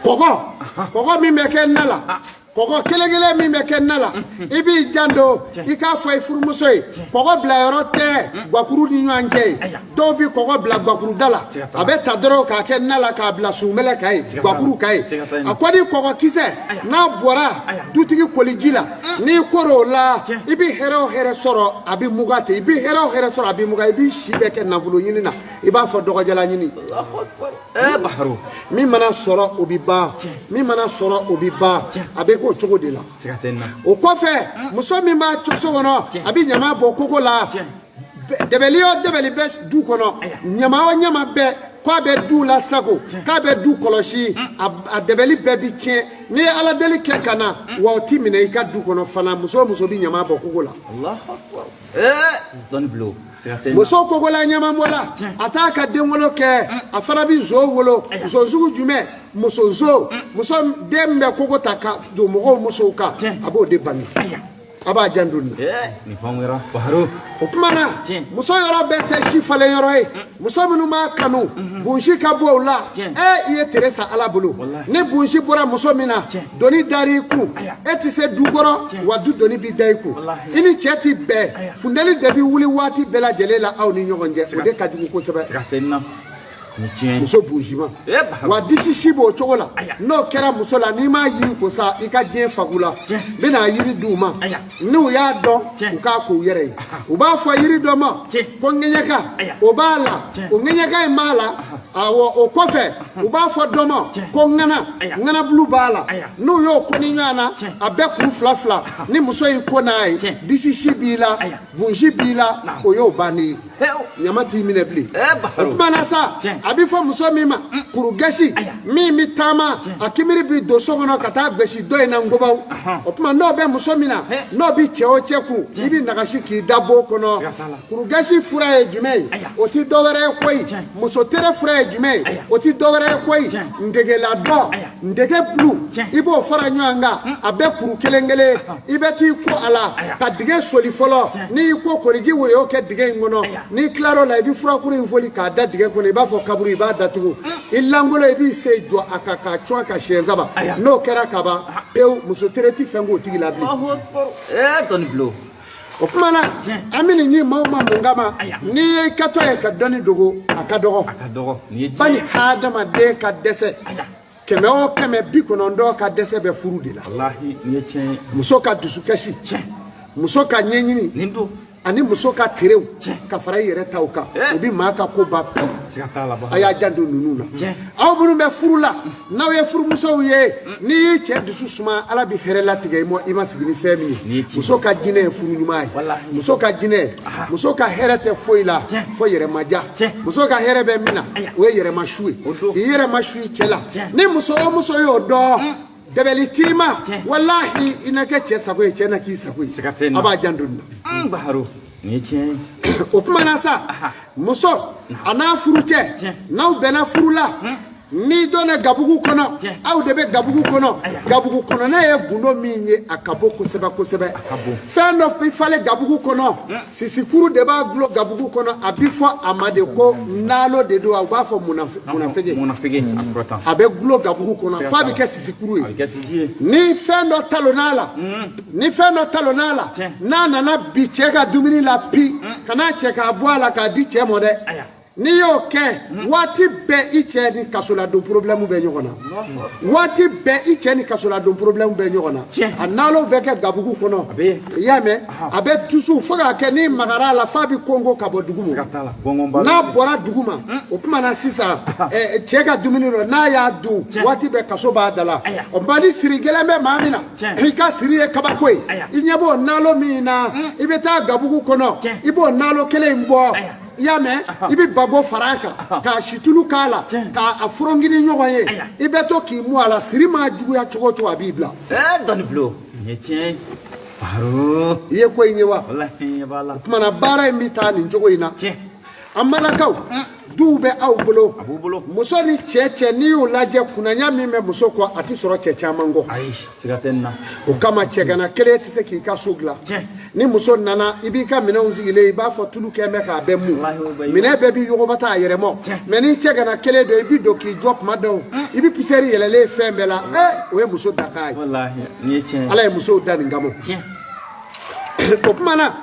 kɔgɔ min bɛ kɛ na la kɔgɔ kelen min bɛ kɛ na la i b'i janto i k'a fɔ i furumuso ye kɔgɔ bila yɔrɔ tɛ guwakuru ni ɲɔgɔn cɛ ye dɔw bɛ kɔgɔ bila guwakuruda la a bɛ ta dɔrɔn k'a kɛ na la k'a bila sunbɛlɛ kan ye guwakuru kan ye a ko ni kɔgɔ kisɛ n'a bɔra dutigi koliji la n'i kor'o la i bɛ hɛrɛ o hɛrɛ sɔrɔ a bɛ muga ten i bɛ hɛrɛ o hɛrɛ sɔrɔ a bɛ muga i bɛ si bɛɛ kɛ nafolo ɲini na i b'a fɔ dɔgɔjala ɲini. min mana sɔrɔ o bɛ ban min mana sɔrɔ o bɛ ban a bɛ k'o cogo de la. o kɔfɛ muso min b'a so kɔnɔ a bɛ ɲama bɔ koko la dɛbɛli o dɛbɛli bɛ du kɔnɔ ɲama o ɲama bɛɛ k'a bɛ du la sago k'a bɛ du kɔlɔsi a dɛbɛli bɛɛ bɛ tiɲɛ n'i ye ala deli kɛ ka na wa o t'i minɛ i ka du kɔnɔ fana muso o muso bɛ ɲama bɔ koko la. muso kokola ɲamabɔla a t'a ka den wolo kɛ a fana bɛ nso wolo nso sugu jumɛn muso den bɛ koko ta ka don mɔgɔw musow kan a b'o de bange a b'a janto nin na. o tuma na muso yɔrɔ bɛɛ tɛ si falen yɔrɔ ye muso minnu b'a kanu bunsi ka bɔ o la i ye tere sa ala bolo ni bunsi bɔra muso min na doni dar'i kun e tɛ se du kɔrɔ wa du doni b'i da i kun i ni cɛ tɛ bɛn funtɛni de bɛ wuli waati bɛɛ lajɛlen la aw ni ɲɔgɔn cɛ o de ka jugu kosɛbɛ. muso bunsiman wa disi si b'o cogo la n'o kɛra muso la n'i m'a yiri ko sa i ka diɲɛ fagu la n bɛna yiri d'u ma n'u y'a dɔn u k'a k'u yɛrɛ ye u b'a fɔ yiri dɔ ma ko ŋɛɲɛka o b'a la o ŋɛɲɛka in b'a la awɔ o kɔfɛ u b'a fɔ dɔ ma ko ŋanabulu b'a la n'u y'o ko ni ɲɔgɔn na a bɛɛ kuru fila ni muso y'i ko n'a ye disi si b'i la bunsi b'i la o y'o bannen ye ɲama t'i minɛ bilen o tuma na sa a bɛ fɔ muso min ma kuru gɛsi min bɛ taama a kibiri bɛ don so kɔnɔ ka taa gosi dɔ in na ngobaw o tuma n'o bɛ muso min na n'o bɛ cɛ o cɛ kun i bɛ nagasi k'i da bon kɔnɔ kuru gɛsi fura ye jumɛn ye o tɛ dɔwɛrɛ ye koyi muso tere fura ye jumɛn ye o tɛ dɔwɛrɛ ye koyi ndegeladɔ ndege bulu i b'o fara ɲɔgɔn kan a bɛ kuru kelen i bɛ t'i ko a la ka dingɛ soli fɔlɔ n'i y'i ko koliji woyo kɛ dingɛ in kɔnɔ n'i tilar'o la i bɛ furakuru in foli k'a da dingɛ kɔnɔ i b'a fɔ kaburu i b'a datugu i langolo i b'i se jɔ a kan k'a cɔn ka siɲɛ saba n'o kɛra kaban pewu muso tere tɛ fɛn k'o tigi la bilen. o tuma na an bɛ nin ɲi maaw ma mun kama n'i ye kɛtɔ ye ka dɔnni dogo a ka dɔgɔ bani hadamaden ka dɛsɛ kɛmɛ o kɛmɛ 90 ka dɛsɛ bɛ furu de la wallahi ni ye tiɲɛ ye muso ka dusukasi muso ka ɲɛɲini nin don ani muso ka terew ka fara i yɛrɛ taw kan o bi maa ka ko ba pewu siga t'a la a y'a janto ninnu na aw minnu bɛ furu la n'aw ye furumusow ye n'i y'i cɛ dusu suma ala bi hɛrɛ latigɛ i ma sigi ni fɛn min ye muso ka jinɛ ye furu ɲuman ye muso ka jinɛ muso ka hɛrɛ tɛ foyi la fo yɛrɛmaja muso ka hɛrɛ bɛ min na o ye yɛrɛmasu ye k'i yɛrɛmasu i cɛ la ni muso o muso y'o dɔn dabɛli tirima wallahi i na kɛ cɛ sago ye cɛ na k'i sago ye a b'a janto nin na Baharu ni ye tiɲɛ ye o kuma na sa muso a n'a furu cɛ n'aw bɛnna furu la ni dɔnna gabugu kɔnɔ aw de bɛ gabugu kɔnɔ gabugu kɔnɔna ye gundo min ye a ka bon kosɛbɛ kosɛbɛ fɛn dɔ bi falen gabugu kɔnɔ sisikuru de b'a gulon gabugu kɔnɔ a bi fɔ a ma de ko naalo de don u b'a fɔ munafege a bɛ gulon gabugu kɔnɔ f'a bɛ kɛ sisikuru ye ni fɛn dɔ talonn'a la n'a nana bi cɛ ka dumuni la pi kana cɛ k'a bɔ a la k'a di cɛ ma dɛ n'i y'o kɛ waati bɛɛ i cɛ ni kasoladon problème bɛ ɲɔgɔn na waati bɛɛ i cɛ ni kasoladon problème bɛ ɲɔgɔn na a naalo bɛ kɛ gabugu kɔnɔ i y'a mɛn a bɛ tusu fo k'a kɛ ni magara la f'a bɛ kɔngɔ ka bɔ dugu ma n'a bɔra dugu ma o tuma na sisan cɛ ka dumuni dɔ n'a y'a dun waati bɛɛ kaso b'a da la o mali siri gɛlɛn bɛ maa min na i ka siri ye kabako ye i ɲɛ b'o naalo min na i bɛ taa gabugu kɔnɔ i b'o naalo kelen in bɔ i y'a mɛn i bɛ babo fara a kan k'a situlu k'a la k'a furongini ɲɔgɔn ye i bɛ to k'i mu a la siri ma juguya cogo o cogo a b'i bila. dɔnni bilo nin ye tiɲɛ ye Baharu i ye ko in ye wa wallahi n ɲɛ b'a la o tuma na baara in bɛ taa nin cogo in na an balakaw duw bɛ aw bolo a b'u bolo muso ni cɛ n'i y'u lajɛ kunnaya min bɛ muso kɔ a tɛ sɔrɔ cɛ caman kɔ ayi siga tɛ nin na o kama cɛgana kelen tɛ se k'i ka so dilan ni muso nana i b'i ka minɛnw sigilen i b'a fɔ tulu kɛ bɛ k'a bɛɛ mu minɛn bɛɛ b'i yɔgɔbata a yɛrɛ mɔ mɛ ni cɛgana kelen don i b'i don k'i jɔ kuma dɔw i bɛ pisɛri yɛlɛlen fɛn bɛɛ la o ye muso dakan ye ala ye musow da nin kama o kuma na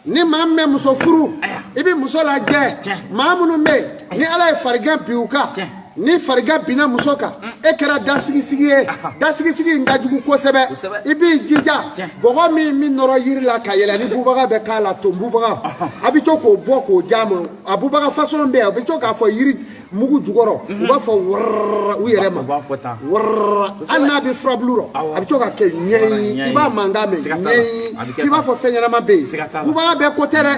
ni maa min bɛ muso furu i bɛ muso lajɛ maa minnu bɛ yen ni ala ye farigan bin u kan ni farigan binna muso kan e kɛra dasigisigi ye dasigisigi in ka jugu kosɛbɛ i b'i jija bɔgɔ min nɔrɔ yiri la ka yɛlɛ ni bubaga bɛ k'a la ton bubaga a bɛ to k'o bɔ k'o d'a ma a bubaga façon bɛ yen a bɛ to k'a fɔ yiri mugu jukɔrɔ u b'a fɔ wɔrɔrɔ u yɛrɛ ma wɔrɔrɔ hali n'a bɛ furabulu rɔ a bɛ to ka kɛ ɲɛɲi i b'a mankan mɛn ɲɛɲi k'i b'a fɔ fɛn ɲɛnama bɛ yen bubaga bɛɛ ko tɛ dɛ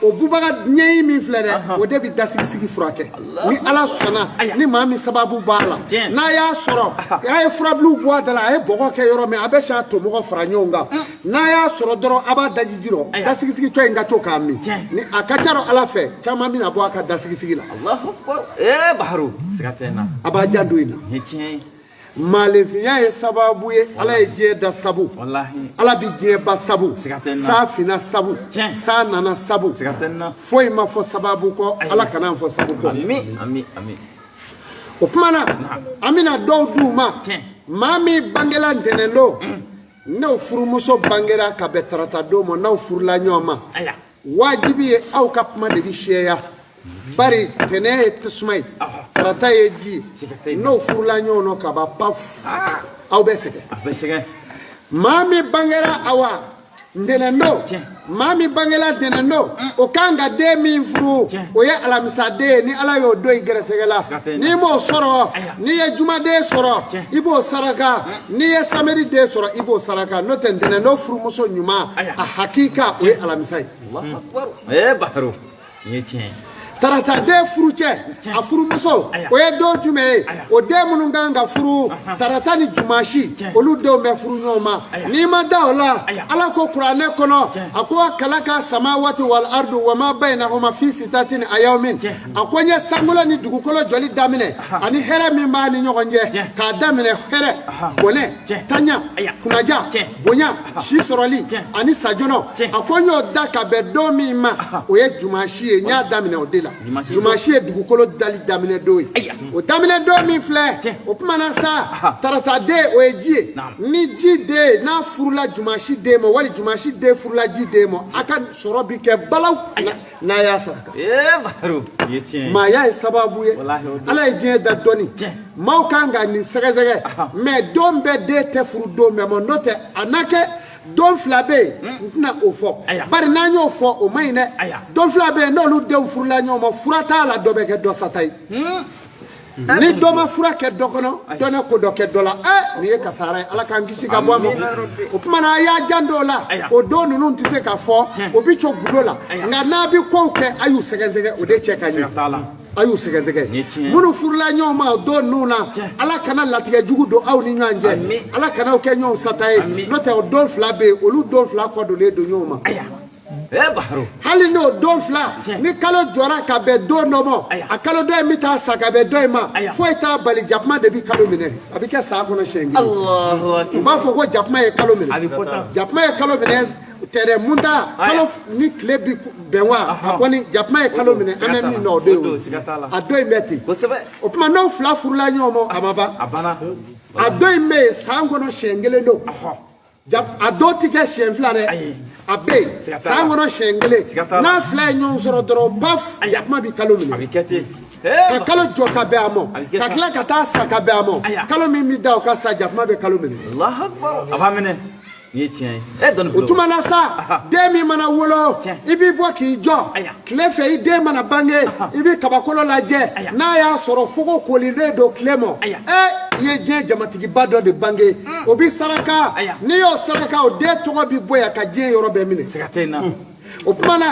o bubaga ɲɛɲi min filɛ dɛ o de bɛ dasigisigi furakɛ ni ala sɔnna ni maa min sababu b'a la n'a y'a sɔrɔ a ye furabulu bɔ a da la a ye bɔgɔ kɛ yɔrɔ min a bɛ siɲɛ tomɔgɔ fara ɲɔgɔn kan n'a y'a sɔrɔ dɔrɔn a b'a daji ji rɔ dasigisigi tɔ in ka to k'a min ni a ka ca ala fɛ caman bɛna bɔ a ka dasigisigi la Baharu siga tɛ na a b'a janto in na nin ye tiɲɛ ye maalenfinya ye sababu ye ala ye diɲɛ da sabu wallahi ala bi diɲɛ ba sabu siga tɛ na saa finna sabu saa nana sabu siga tɛ na foyi ma fɔ sababu kɔ ala kana fɔ sabu kɔ ami o tuma na an bɛna dɔw d'u ma maa min bangela ntɛnɛn don n'aw furumuso bangera ka bɛn tarata don ma n'aw furula ɲɔgɔn ma wajibi ye aw ka kuma de bi seeya bari tɛnɛn ye tasuma ye tarata ye ji ye n'aw furula ɲɔgɔn na ka ban paf aw bɛ sɛgɛn maa min bangera awa ntɛnɛn don maa min bangela ntɛnɛn don o kan ka den min furu o ye alamisaden ye ni ala y'o don i gɛrɛsɛgɛ la n'i m'o sɔrɔ n'i ye jumaden sɔrɔ i b'o saraka n'i ye samedi den sɔrɔ i b'o saraka n'o tɛ ntɛnɛn don furumuso ɲuman a hakika o ye alamisa ye Baharu nin ye tiɲɛ ye tarata den furu cɛ a furumuso o ye don jumɛn ye o den minnu kan ka furu tarata ni jumasi olu denw bɛ furu ɲɔgɔn ma n'i ma da o la ala ko kuranɛ kɔnɔ a ko kalaka samawati wal ardu wa ma bainahuma fi sitatin ayamin a ko n ye sankolo ni dugukolo jɔli daminɛ ani hɛrɛ min b'a ni ɲɔgɔn cɛ k'a daminɛ hɛrɛ bɔnɛ tanya kunnaja bonya si sɔrɔli ani sajɔnɔ a ko n y'o da ka bɛn don min ma o ye jumasi ye n y'a daminɛ o de la Dimanche ye dugukolo dali daminɛ don ye o daminɛ don min filɛ o kumana sa tarata den o ye ji ye ni ji den n'a furula dimanche den ma wali dimanche den furula ji den ma a ka sɔrɔ bi kɛ balaw n'a y'a saraka maaya ye sababu ye ala ye diɲɛ da dɔɔni maaw kan ka nin sɛgɛsɛgɛ mais don bɛɛ den tɛ furu don bɛɛ ma n'o tɛ a n'a kɛ don fila bɛ yen n tɛna o fɔ bari n'an y'o fɔ o man ɲi dɛ don fila bɛ yen n'olu denw furula ɲɔgɔn ma fura t'a la dɔ bɛ kɛ dɔ sata ye ni dɔ ma fura kɛ dɔ kɔnɔ dɔ ne ko dɔ kɛ dɔ la nin ye kasara ye ala k'an kisi ka bɔ a ma o tuma na a y'a jan dɔw la o don ninnu tɛ se ka fɔ o bɛ co gundo la nka n'a bɛ kow kɛ a y'u sɛgɛsɛgɛ o de cɛ ka ɲi a y'u sɛgɛsɛgɛ minnu furula ɲɔgɔn ma o don ninnu na ala kana latigɛ jugu don aw ni ɲɔgɔn cɛ ala kana kɛ ɲɔgɔn sata ye n'o tɛ o don fila bɛ yen olu don fila kɔdolen don ɲɔgɔn ma hali n'o don fila ni kalo jɔra ka bɛn don dɔ ma a kalo dɔ in bɛ taa sa ka bɛn dɔ in ma foyi t'a bali jakuma de bɛ kalo minɛ a bɛ kɛ san kɔnɔ siɲɛ kelen u b'a fɔ ko jakuma ye kalo minɛ jakuma ye kalo minɛ tɛrɛ mun ta kalo ni tile bi bɛn wa a kɔni jakuma ye kalo minɛ an bɛ min na o don ye a don in bɛ ten o tuma n'aw fila furula ɲɔgɔn ma a ma ban a don in bɛ yen san kɔnɔ siɲɛ kelen don a don tɛ kɛ siɲɛ fila dɛ a bɛ yen san kɔnɔ siɲɛ kelen n'a fila ye ɲɔgɔn sɔrɔ dɔrɔn baf jakuma bɛ kalo minɛ ka kalo jɔ ka bɛn a ma ka tila ka taa sa ka bɛn a ma kalo min bɛ da o ka sa jakuma bɛ kalo minɛ o tuma na sa den min mana wolo i b'i bɔ k'i jɔ tile fɛ i den mana bange i bɛ kabakolo lajɛ n'a y'a sɔrɔ fogo kolilen don tile ma i ye diɲɛ jamatigiba dɔ de bange o bɛ saraka n'i y'o saraka o den tɔgɔ bɛ bɔ yan ka diɲɛ yɔrɔ bɛɛ minɛ o tuma na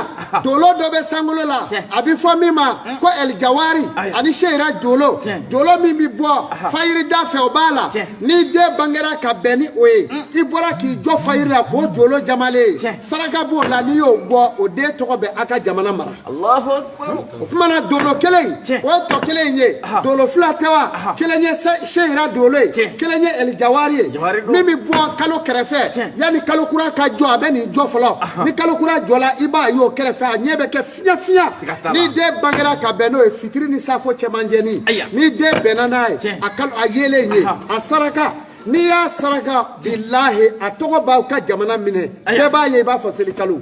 dolo dɔ bɛ sankolo la a bɛ fɔ min ma ko ɛlijawari ani seyira dolo min bɛ bɔ fayirida fɛ o b'a la ni den bangera ka bɛn ni o ye i bɔra k'i jɔ fayiri la k'o dolo jamalen saraka b'o la n'i y'o bɔ o den tɔgɔ bɛ a ka jamana mara o tuma na dolo kelen o ye tɔ kelen ye dolo fila tɛ wa kelen ye seyira dolo ye kelen ye ɛlijawari ye min bɛ bɔ kalo kɛrɛfɛ yanni kalo kura ka jɔ a bɛ nin jɔ fɔlɔ ni kalo kura jɔla i b'a y'o kɛrɛfɛ a ɲɛ bɛ kɛ fiɲɛ ni den bangera ka bɛn n'o ye fitiri ni safo cɛmancɛni ni den bɛnna n'a ye a yelen ye a saraka n'i y'a saraka bilahi a tɔgɔ b'aw ka jamana minɛ bɛɛ b'a ye i b'a fɔ seli kalo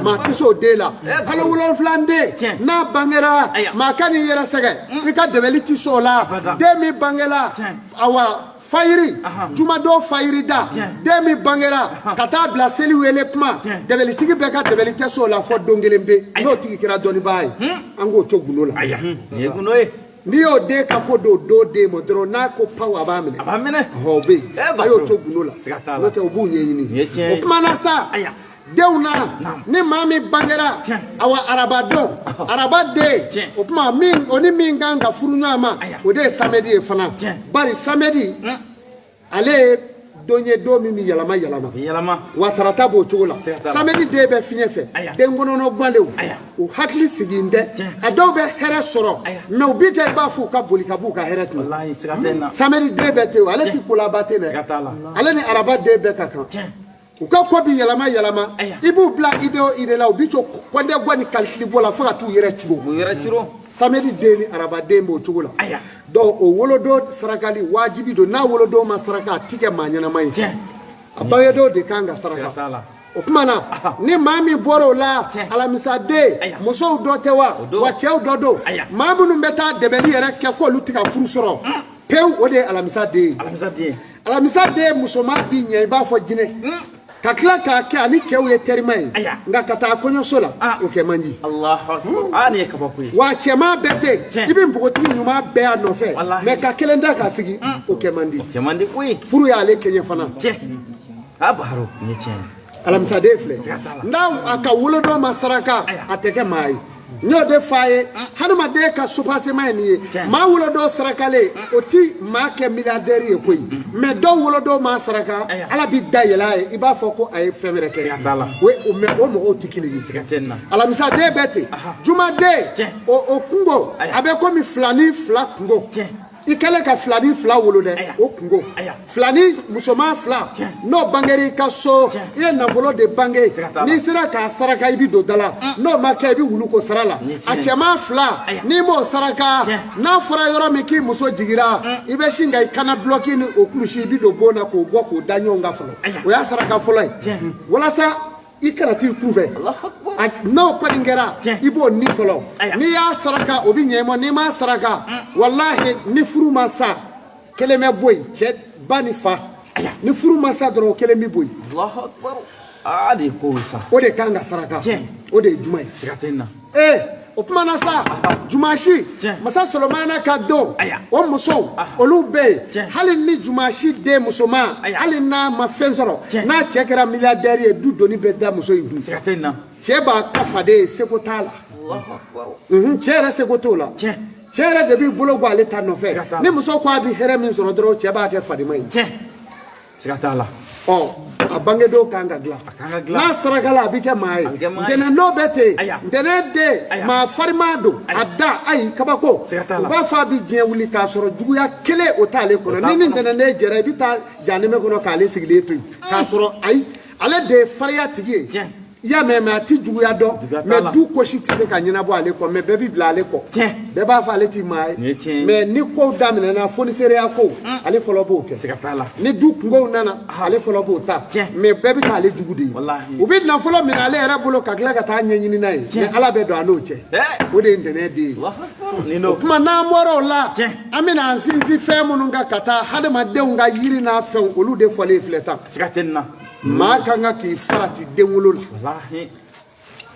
maa tɛ se o den la kalo 7 den n'a bangera maa ka n'i yɛrɛ sɛgɛ i ka dɛmɛli tɛ se o la den min bangela awa fayiri jumadon fayiri da den min bangera ka taa bila seli wele kuma dɛbɛlitigi bɛɛ ka dɛbɛli tɛ so la fɔ don kelen pe n'o tigi kɛra dɔnnibaa ye an k'o to gundo la n'i y'o den ka ko don den ma dɔrɔn n'a ko paw a b'a minɛ o bɛ yen a y'o to gundo la n'o tɛ o b'u ɲɛɲini o kuma na sa denw na ni maa min bangera awa araba den o tuma o ni min kan ka furu ɲɔgɔn ma o de ye samedi ye fana bari samedi ale ye don ye don min bɛ yɛlɛma wa tarata b'o cogo la samedi den bɛ fiɲɛ fɛ den kɔnɔnɔ gbanlenw u hakili sigilen tɛ a dɔw bɛ hɛrɛ sɔrɔ mɛ u bɛ kɛ i b'a fɔ u ka boli ka b'u ka hɛrɛ tun samedi den bɛ ten ale tɛ kolaba ten dɛ ale ni araba den bɛɛ ka kan u ka ko bi yɛlɛma i b'u bila ide o ide la u bi co kɔndɛ gwa ni calcul bɔ la fo ka t'u yɛrɛ curo samedi den ni araba den b'o cogo la donc o wolodon sarakali wajibi don n'a wolodon ma saraka a ti kɛ maa ɲɛnama ye a bangedenw de kan ka saraka o tuma na ni maa min bɔra o la alamisaden musow dɔ tɛ wa cɛw dɔ don maa minnu bɛ taa dɛbɛli yɛrɛ kɛ k'olu tɛ ka furu sɔrɔ pewu o de ye alamisaden ye alamisaden musoman bi ɲɛ i b'a fɔ jinɛ ka tila k'a kɛ ani cɛw ye terima ye nka ka taa kɔɲɔso la o kɛ man di wa cɛman bɛɛ tɛ i bɛ npogotigi ɲuman bɛɛ y'a nɔfɛ mɛ ka kelen da ka sigi o kɛ man di furu y'ale kɛɲɛ fana alamisaden filɛ n'a a ka wolodon ma saraka a tɛ kɛ maa ye n y'o de f'a ye hadamaden ka supasema ye nin ye maa wolodon sarakalen o ti maa kɛ miliyardɛri ye koyi mɛ dɔw wolodon ma saraka ala bi da yɛlɛ a ye i b'a fɔ ko a ye fɛn wɛrɛ kɛ mɛ o mɔgɔw tɛ kelen ye alamisaden bɛɛ ten jumaden o kungo a bɛ komi 2 ni 2 kungo ikale ka flani fla wolo de o kungo flani musoma fla no bangeri ka so ye nafolo de bange ni sira ka saraka ibi do dala no maka ibi wulu ko sarala a chema fla ni mo saraka na fura yoro mi ki muso jigira ibe shinga ikana bloki ni okulushi ibi do bona ko go ko danyo nga folo o ya saraka folo wala sa ikarati kuve no kwadingera ibo ni folo ni ya saraka obi nyemo ni ma saraka wallahi ni furu masa keleme boy che bani fa ni furu masa dro keleme boy Allahu akbar adi ko sa o de kanga saraka o de jumai sikatenna o kuma na sa jumashi masa solomana ka do o muso olube hali ni jumashi de musoma hali na ma fenzoro na chekera milliardaire du doni be da muso indu sikatenna cheba kafade sekotala Allahu akbar chera sekotola chera de bi bolo gwa le tano fe ni muso kwa bi here min soro dro cheba ke fadima yi sikatala abange do kanga gla na saragala bike mai dena no bete dena de ma farmado adda ai kabako ba fa bi je wuli ka soro juguya kele o tale ko ni dena ne jere bi ta janeme ko no kale sigile tu ka soro ai ale de faria tigi ya me ati juguya do me du ko shi tise ka nyina bo ale ko me be bi bla ale ko be ba fa ale ti mai me ni ko damina na foni sere ako ale folo bo ke sikatala ni du ngo nana ale folo bo ta me be bi ka ale jugudi ubi na folo mi na ale era bolo ka kla ka ta nyanyini nai me ala be do ano che o de ndene di ni no kuma na moro la amina ansinzi fe mununga kata hade ma de nga yiri na fe olu de fole fleta sikatenna ma kanga ki farati denwolo wallahi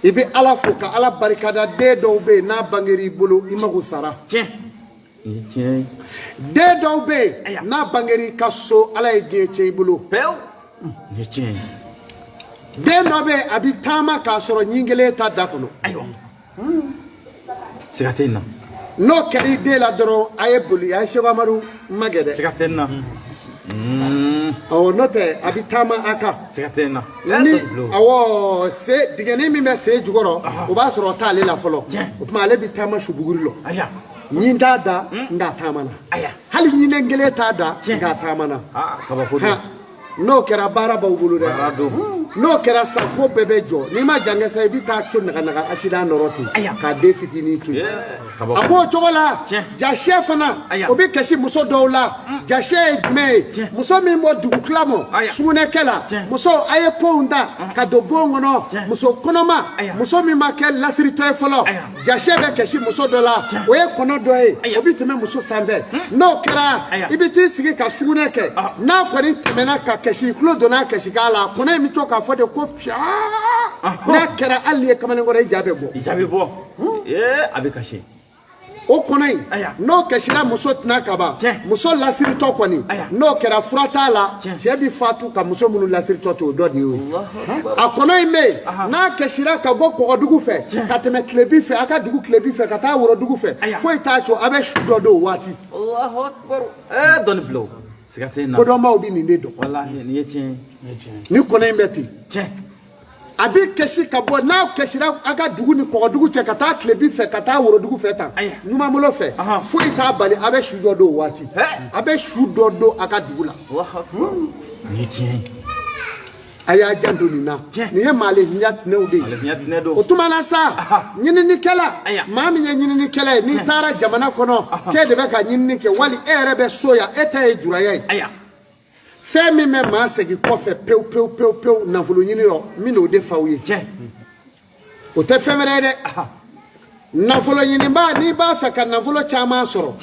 ibe ala fo ka ala barikada de do be na bangeri bolo imago sara de do be na bangeri kaso ala e je bolo pew de no be abitama ka soro nyingele ta dakono ayo sikatenna no keri de la doro aye boli ya shego amaru magede sikatenna awo note abitama aka sikatenna ni awo se digani mi me se jugoro o ba soro ta le la folo o kuma le bitama shubugurilo aya nyinda da nga tamana hali nyine ngele ta da nga tamana kabako no kera bara ba ubulu de no kera sa ko bebe jo ni ma jange sa bita chun naga ashida noroti ka defiti ni tu abo chogola ja chefana obi kashi muso dola ja she me muso mi mo dugu klamo sumune kela muso aye pounda ka do bongo no muso konoma muso mi makel lasrito e folo ja she be kashi muso dola oye kono doe obi teme muso sanve no kera ibiti sigi ka sumune ke na ko ni temena ka kashi klodona kashi kala kono mi to ka fode ko pia na kera allie kamane ngore jabe bo abi kashi o konai no kashira muso tna kaba muso lasiri to kwani no kera furata la jebi fatu ka muso munu lasiri to do di a konai me na kashira ka go ko dugu fe ka teme klebi fe aka dugu klebi fe ka ta woro dugu fe fo itacho abe shudo do wati Allahu akbar don blow sikatena ko do ma obi ni ndo wallahi ni yeche ni konai mbeti abi keshi ka bo na keshira aga dugu ni ko dugu che kata klebi fe kata woro dugu fe ta nyuma molo fe fu ita bali abe shudo do wati abe shudo do aga dugu la aya jando ni na ni he male hinyat ne ode o tumana sa nyini ni kala mami nyini ni kala ni tara jamana kono ke de be ka nyini ni ke wali erebe soya eta e juraya femi me ma segi kofe peu na vulu nyini ro mi no de fawi o te femere de na vulu nyini ba ni ba fa ka na vulu chama soro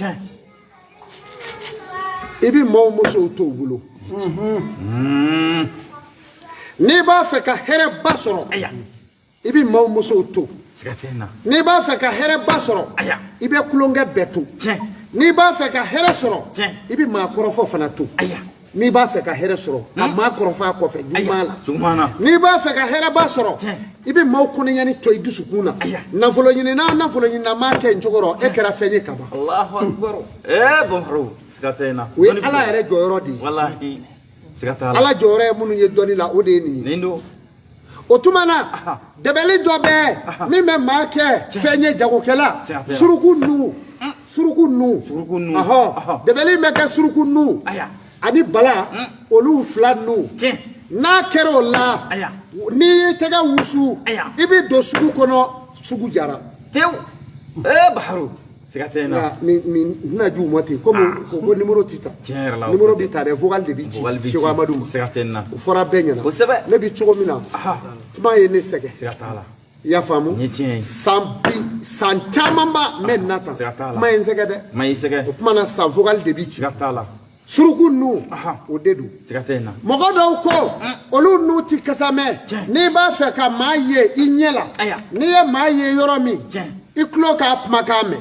ibi mo muso to bulo ni ba fa ka here ba soro ibi mo muso to ni ba fa ka here ba soro ibi kulonge beto ni ba fa ka here soro ibi ma korofo fana to ni ba fe ka here soro amma korofa ko fe jumala ni ba fe ka here ba soro ibi maw ko nyani toy dusukuna na folo nyini na ma ke njogoro e kera feje kaba Allahu akbar bomro sikatena we ala ere joyoro di wallahi sikatala ala jore munu ye doni la ode ni nindo otumana debeli dobe mi me ma ke fenye jagokela suruku nu suruku nu debeli me ka suruku nu ani bala olu fla nu n'a kɛra o la ni tɛgɛ wusu i bɛ don sugu kɔnɔ sugu jara tew baharu sigatena ni na ju moti ko numéro tita numéro bi ta de vocal de bi Cheikh Amadou sigatena o fɔra bɛɛ ɲɛna kosɛbɛ ne bi cogo min na kuma ye ne sɛgɛ sigatala i y'a faamu san caman ba mɛ nata kuma ye n sɛgɛ dɛ ma yi sɛgɛ o kuma na san vocal de bi sigatala suruku nu o de don sigatena mɔgɔ dɔw ko olu nu ti kasa mɛn n'i b'a fɛ ka maa ye i ɲɛ la n'i ye maa ye yɔrɔ min i tulo k'a kumakan mɛn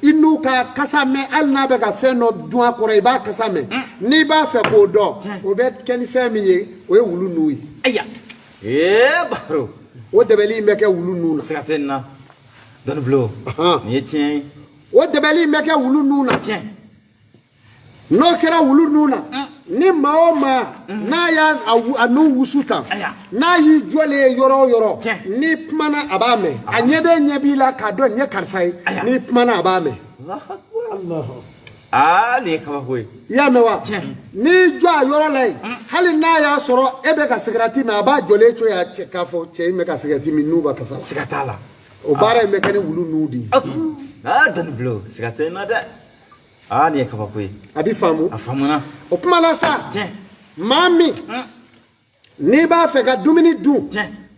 i n'u ka kasa mɛn hali n'a bɛ ka fɛn dɔ dun a kɔrɔ i b'a kasa mɛn n'i b'a fɛ k'o dɔn o bɛ kɛ ni fɛn min ye o ye wulu nu ye baro o dɛbɛli in bɛ kɛ wulu nu na sigatena dɔnni bulo nin ye tiɲɛ ye o dɛbɛli in bɛ kɛ wulu nu na n'o kɛra wulu nu na ni maa o maa n'a y'a a nu wusu tan n'a y'i jɔlen yɔrɔ o yɔrɔ n'i kumana a b'a mɛn a ɲɛden ɲɛ b'i la k'a dɔn nin ye karisa ye n'i kumana a b'a mɛn nin ye kabako ye i y'a mɛn wa n'i jɔ a yɔrɔ la yen hali n'a y'a sɔrɔ e bɛ ka sigarati min a b'a jɔlen to yan k'a fɔ cɛ in bɛ ka sigarati min n'u b'a kasa siga t'a la o baara in bɛ kɛ ni wulu nu de ye dɔnni bulo siga tɛ n na dɛ nin ye kabako ye a bɛ faamu a faamuna o kuma la sa maa min n'i b'a fɛ ka dumuni dun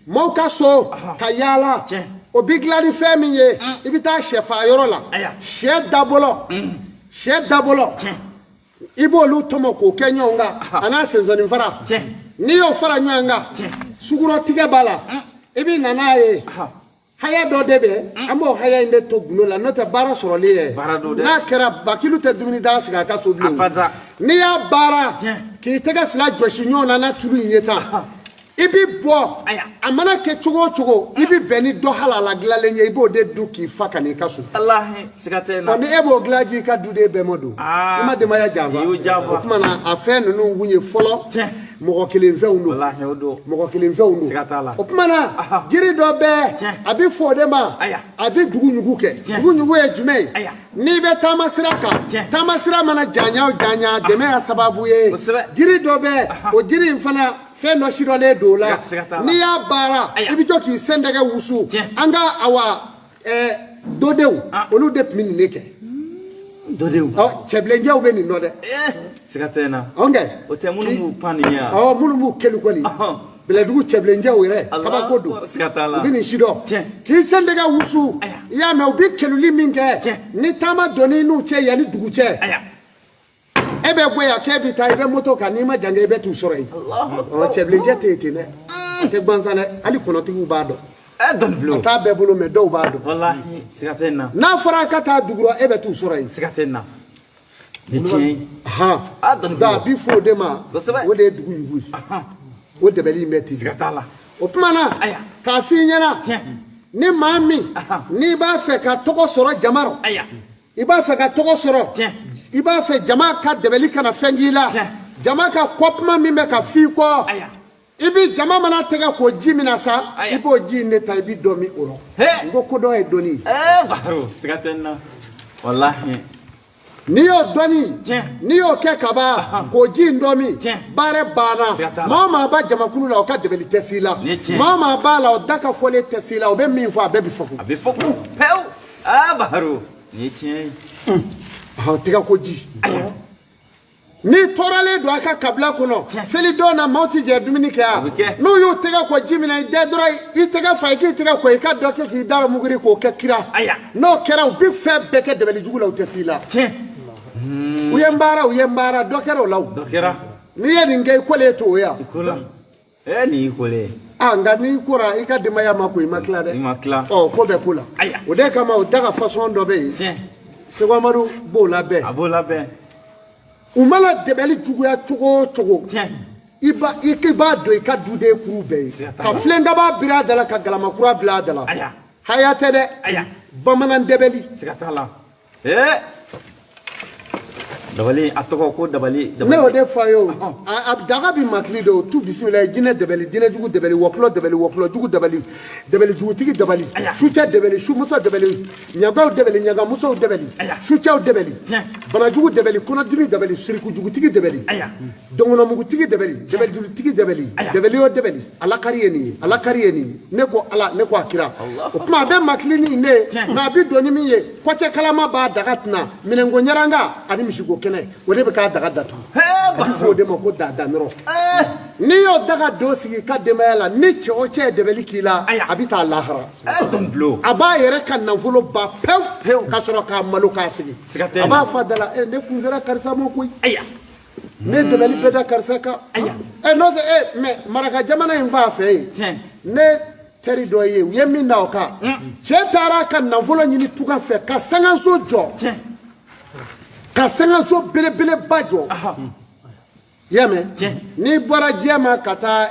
maaw ka so ka yaala o bɛ dilan ni fɛn min ye i bɛ taa sɛfan yɔrɔ la sɛ dabɔlɔ i b'olu tɔmɔ k'o kɛ ɲɔgɔn kan a n'a sensɔni fara n'i y'o fara ɲɔgɔn kan sugurɔ tigɛ b'a la i bɛ na n'a ye haya dɔ de bɛ an b'o haya in de to gundo la n'o tɛ baara sɔrɔli ye n'a kɛra bakilu tɛ dumuni daa sigi a ka so bilen n'i y'a baara k'i tɛgɛ fila jɔsi ɲɔgɔn na n'a tulu in ye tan i bɛ bɔ a mana kɛ cogo o cogo i bɛ bɛn ni dɔ halala dilanlen ye i b'o de dun k'i fa ka n'i ka so ni e b'o dilan ji i ka duden bɛɛ ma don i ma denbaya janfa o tuma na a fɛn ninnu kun ye fɔlɔ mɔgɔ kelen fɛnw don mɔgɔ kelen fɛnw don o tuma na jiri dɔ bɛ a bɛ fɔ o de ma a bɛ duguɲugu kɛ duguɲugu ye jumɛn ye n'i bɛ taama sira kan taama sira mana janya o janya dɛmɛ y'a sababu ye jiri dɔ bɛ o jiri in fana fɛn dɔ sidɔnlen don o la n'i y'a baara i bɛ to k'i sen dɛgɛ wusu an ka awa dodenw olu de tun bɛ nin de kɛ dodenw cɛbilenjɛw bɛ nin dɔn dɛ siga tɛ n na o tɛ minnu b'u pan nin ye minnu b'u kɛli kɔni bɛlɛdugu cɛbilenjɛw yɛrɛ kabako don siga t'a la u bɛ nin sidɔn k'i sen dɛgɛ wusu i y'a mɛn u bɛ kɛlɛli min kɛ ni taama donni n'u cɛ yanni dugu cɛ e bɛ bɔ yan k'e bɛ taa i bɛ moto kan n'i ma jan kɛ i bɛ t'u sɔrɔ yen cɛbilencɛ tɛ yen ten dɛ a tɛ gansan dɛ hali kɔnɔtigiw b'a dɔn a t'a bɛɛ bolo mɛ dɔw b'a dɔn siga tɛ n na n'a fɔra ka taa dugu la e bɛ t'u sɔrɔ yen siga tɛ n na ni tiɲɛ ye a bɛ fɔ o de ma o de ye duguɲugu ye o dɛbɛli in bɛ ten siga t'a la o tuma na k'a f'i ɲɛna ni maa min n'i b'a fɛ ka tɔgɔ sɔrɔ jama rɔ i b'a fɛ ka tɔgɔ sɔrɔ i b'a fɛ jama ka dɛbɛli kana fɛn k'i la jama ka kɔ kuma min bɛ ka f'i kɔ i bi jama mana tɛgɛ k'o ji min na sa i b'o ji in de ta i bi dɔ min o rɔ n ko ko dɔ ye dɔnni ye baro siga tɛ n na walahi n'i y'o dɔnni n'i y'o kɛ kaban k'o ji in dɔ min baara banna maa o maa b'a jamakulu la o ka dɛbɛli tɛ s'i la maa o maa b'a la o da ka fɔlen tɛ s'i la o bɛ min fɔ a bɛɛ bi fɔku a bɛ fɔku pewu baro nin ye tiɲɛ ye tɛgɛ ko ji n'i tɔɔrɔlen don a ka kabila kɔnɔ seli don na maaw tɛ jɛ dumuni kɛ yan n'u y'u tɛgɛ ko ji min na i dɛ dɔrɔn i tɛgɛ fa i k'i tɛgɛ ko i ka dɔ kɛ k'i da muguri k'o kɛ kira n'o kɛra u bɛ fɛn bɛɛ kɛ dɛbɛli jugu la u tɛ s'i la u ye n baara dɔ kɛra o la o n'i ye nin kɛ i kolen to o yan nin y'i kolen nka n'i kora i ka denbaya ma ko i ma tila dɛ i ma tila ko bɛɛ ko la o de kama o daga fasɔn dɔ bɛ yen Segu Amadu b'o labɛn a b'o labɛn u mana dɛbɛli juguya cogo o cogo i b'a dɔn i ka duden kuru bɛɛ ye ka filenkaba biri a da la ka galamakura bila a da la haya tɛ dɛ bamanan dɛbɛli siga t'a la dabali a tɔgɔ ko dabali ne o de fa yo a daga bi makili do tu bisimila jinɛ dabali jinɛ jugu dabali wɔkulɔ dabali wɔkulɔ jugu dabali dabali jugutigi dabali sucɛ dabali sumuso dabali ɲagaw dabali ɲagamusow dabali sucɛw dabali banajugu dabali kɔnɔdimi dabali siriku jugutigi dabali dɔngɔnɔmugutigi dabali dabali jurutigi dabali dabali o dabali ala kari ye nin ye ala kari ye nin ye ne ko ala ne ko a kira o tuma a bɛ makili ni ne nka a bi don ni min ye kɔcɛ kalama b'a daga tɛna minɛnko ɲaranga ani misiko kɛnɛ o de bɛ k'a daga datugu a bɛ fɔ o de ma ko dadanɔrɔ n'i y'o daga don sigi ka denbaya la ni cɛ o cɛ ye dɛbɛli k'i la a bɛ taa lahara a b'a yɛrɛ ka nafolo ba pewu ka sɔrɔ k'a malo k'a sigi a b'a fɔ a da la ne kun sera karisa ma koyi ne dɛbɛli bɛ da karisa kan n'o tɛ mɛ maraka jamana in f'a fɛ yen ne teri dɔ ye u ye min da o kan cɛ taara ka nafolo ɲini tugan fɛ ka sangaso jɔ ka sangaso belebeleba jɔ i y'a mɛn n'i bɔra diɲɛ ma ka taa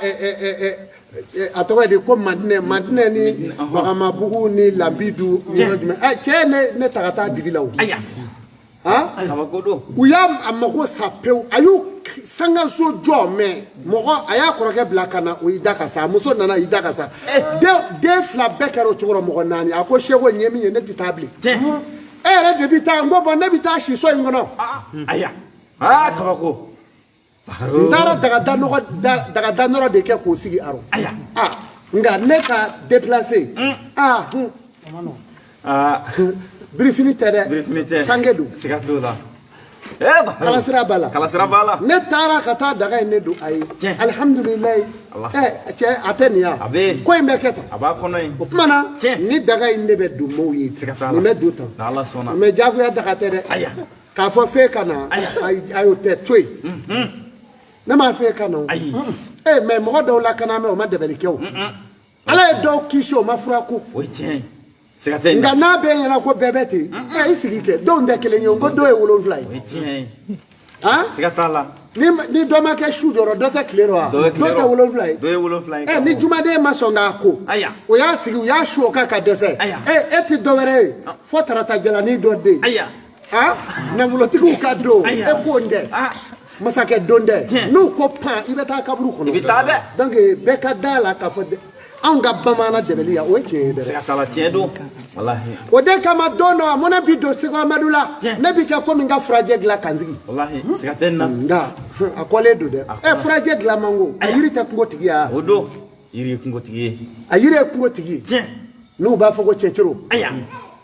a tɔgɔ ye di ko madinɛ ni bagamabugu ni lanbidu yɔrɔ jumɛn cɛ ye ne ta ka taa dibi la o u y'a mago sa pewu a y'u sangaso jɔ mɛ mɔgɔ a y'a kɔrɔkɛ bila ka na o y'i da ka sa a muso nana y'i da ka sa den fila bɛɛ kɛra o cogo la mɔgɔ naani a ko seko nin ye min ye ne tɛ taa bilen e yɛrɛ de bɛ taa n ko bɔn ne bɛ taa si so in kɔnɔ kabako n taara dagada nɔrɔ de kɛ k'o sigi aro nka ne ka déplacé birifini tɛ dɛ sange don siga t'o la kalasira b'a la ne taara ka taa daga in ne don a ye alihamudulilayi cɛ a tɛ nin ya ko in bɛ kɛ tan a b'a kɔnɔ yen o tuma na ni daga in ne bɛ don mɔɔw ye nin bɛ don tan mɛ jagoya daga tɛ dɛ k'a fɔ f'e ka na a y'o tɛ to yen ne m'a f'e ka na o mɛ mɔgɔ dɔw la kana mɛ o ma dɛbɛli kɛ o ala ye dɔw kisi o ma fura ko nka n'a bɛɛ ɲɛna ko bɛɛ bɛ ten i sigi kɛ dɔw tɛ kelen ye ko dɔw ye 7 ye siga t'a la ni dɔ ma kɛ su jɔrɔ dɔ tɛ tile rɔ wa dɔ tɛ 7 ye ni jumaden ma sɔn k'a ko o y'a sigi u y'a su o kan ka dɛsɛ e tɛ dɔ wɛrɛ ye fo tarata jalani dɔ den nafolotigiw ka don e k'o n dɛ masakɛ don dɛ n'u ko pan i bɛ taa kaburu kɔnɔ i bɛ taa dɛ donc bɛɛ ka da la k'a fɔ anw ka bamaana dɛbɛli ya o ye tiɲɛ ye dɛ siga t'a la tiɲɛ don walahi o de kama don dɔ a mɔnɛ bi don Seko Amadu la ne bi kɛ komi n ka furajɛ dilan kan sigi walahi siga tɛ nin na nka a kɔlen don dɛ furajɛ dilan man go a yiri tɛ kungotigi ya o don yiri ye kungotigi ye a yiri ye kungotigi ye n'u b'a fɔ ko cɛncɛro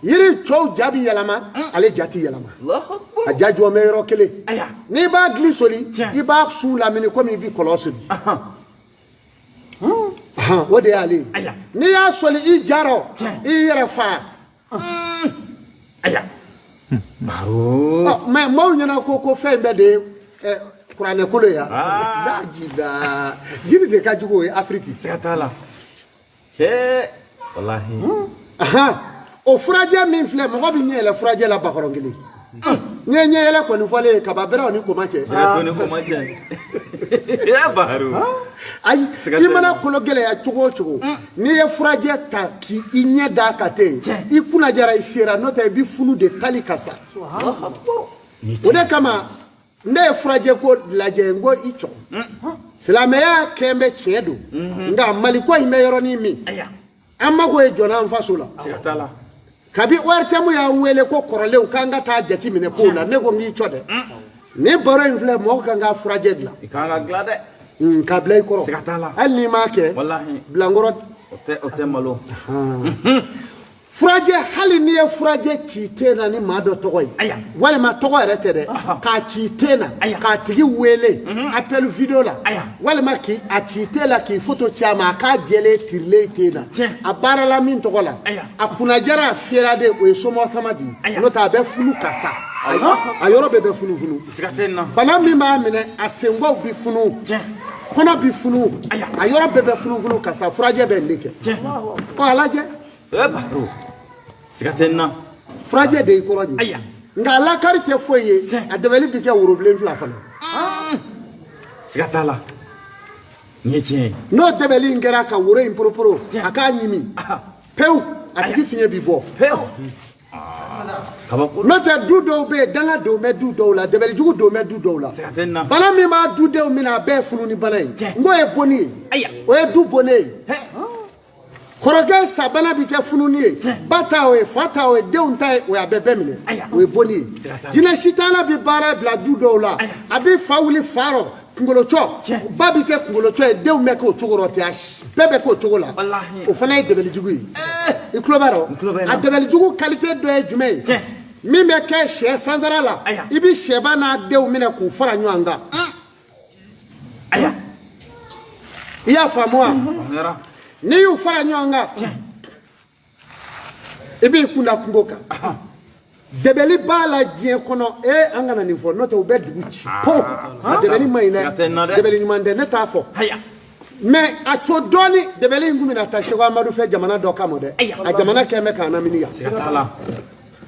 yiri cɛw ja bi yɛlɛma ale ja tɛ yɛlɛma a ja jɔ mɛ yɔrɔ kelen n'i b'a gili soli i b'a su lamini komi i b'i kɔlɔn soli o de y'ale ye n'i y'a soli i jarɔ i yɛrɛ fa mɛ maaw ɲɛna ko fɛn bɛɛ de ye kuranɛ kolo ya jiri de ka jugu o ye Afiriki siga t'a la walahi o furajɛ min filɛ mɔgɔ bɛ ɲɛ yɛlɛ furajɛ la bakɔrɔn kelen n ye ɲɛ yɛlɛ kɔni fɔlen kaba bɛrɛw ni koma cɛ ayi i mana kolo gɛlɛya cogo o cogo n'i ye furajɛ ta k'i ɲɛ da ka ten i kunna jara i fiyera n'o tɛ i bɛ funu de tali ka sa o de kama ne ye furajɛ ko lajɛ n ko i cɔgɔ silamɛya kɛn bɛ tiɲɛ don nka maliko in bɛ yɔrɔnin min an mago ye jɔnna an faso la kabi ORTM y'an wele ko kɔrɔlenw k'an ka taa jate minɛ kow la ne ko n k'i cɔ dɛ ni baro in filɛ mɔgɔ kan ka furajɛ dilan i kan ka dilan dɛ k'a bila i kɔrɔ siga t'a la hali n'i m'a kɛ bila n kɔrɔ o tɛ malo furajɛ hali n'i ye furajɛ ci ten na ni maa dɔ tɔgɔ ye walima tɔgɔ yɛrɛ tɛ dɛ k'a ci ten na k'a tigi wele appel video la walima k'a ci ten la k'i photo ci a ma a k'a jɛlen tirilen ten na a baarala min tɔgɔ la a kunnajara a fiyɛra de o ye somɔgɔ sama di n'o tɛ a bɛ funu ka sa a yɔrɔ bɛɛ bɛ funufunu bana min b'a minɛ a senkow bi funu kɔnɔ bi funu a yɔrɔ bɛɛ bɛ funufunu ka sa furajɛ bɛ nin de kɛ a lajɛ siga tɛ nin na furajɛ de y'i kɔrɔ ɲi nka a lakari tɛ foyi ye a dɛbɛli bɛ kɛ worobilen 2 fana siga t'a la nin ye tiɲɛ ye n'o dɛbɛli in kɛra ka woro in poroporo a k'a ɲimi pewu a tigi fiɲɛ bi bɔ n'o tɛ du dɔw bɛ yen danga dɔw bɛ du dɔw la dabalijugu dɔw bɛ du dɔw la bana min b'a dudenw minɛ a bɛɛ ye fununi bana ye n ko ye bonni ye o ye du bonni ye kɔrɔkɛ sa bana bi kɛ fununi ye ba ta o ye fa ta o ye denw ta ye o y'a bɛɛ bɛɛ minɛ o ye bonni ye jinɛ sitana bi baara bila du dɔw la a bɛ fa wuli fa rɔ kunkolocɔ ba bi kɛ kunkolocɔ ye denw bɛ k'o cogo rɔ ten a bɛɛ bɛ k'o cogo la o fana ye dabalijugu ye i tulo b'a rɔ a dabalijugu qualité dɔ ye jumɛn ye min bɛ kɛ sɛ sansara la i bi sɛba n'a denw minɛ k'u fara ɲɔgɔn kan i y'a faamu wa n'i y'u fara ɲɔgɔn kan i b'i kunda kungo kan dɛbɛli b'a la diɲɛ kɔnɔ an kana nin fɔ n'o tɛ u bɛ dugu ci po a dɛbɛli man ɲi dɛ dɛbɛli ɲuman tɛ ne t'a fɔ mais a co dɔɔni dɛbɛli in kun bɛna taa Seko Amadu fɛ jamana dɔ kama dɛ a jamana kɛn bɛ k'an lamini yan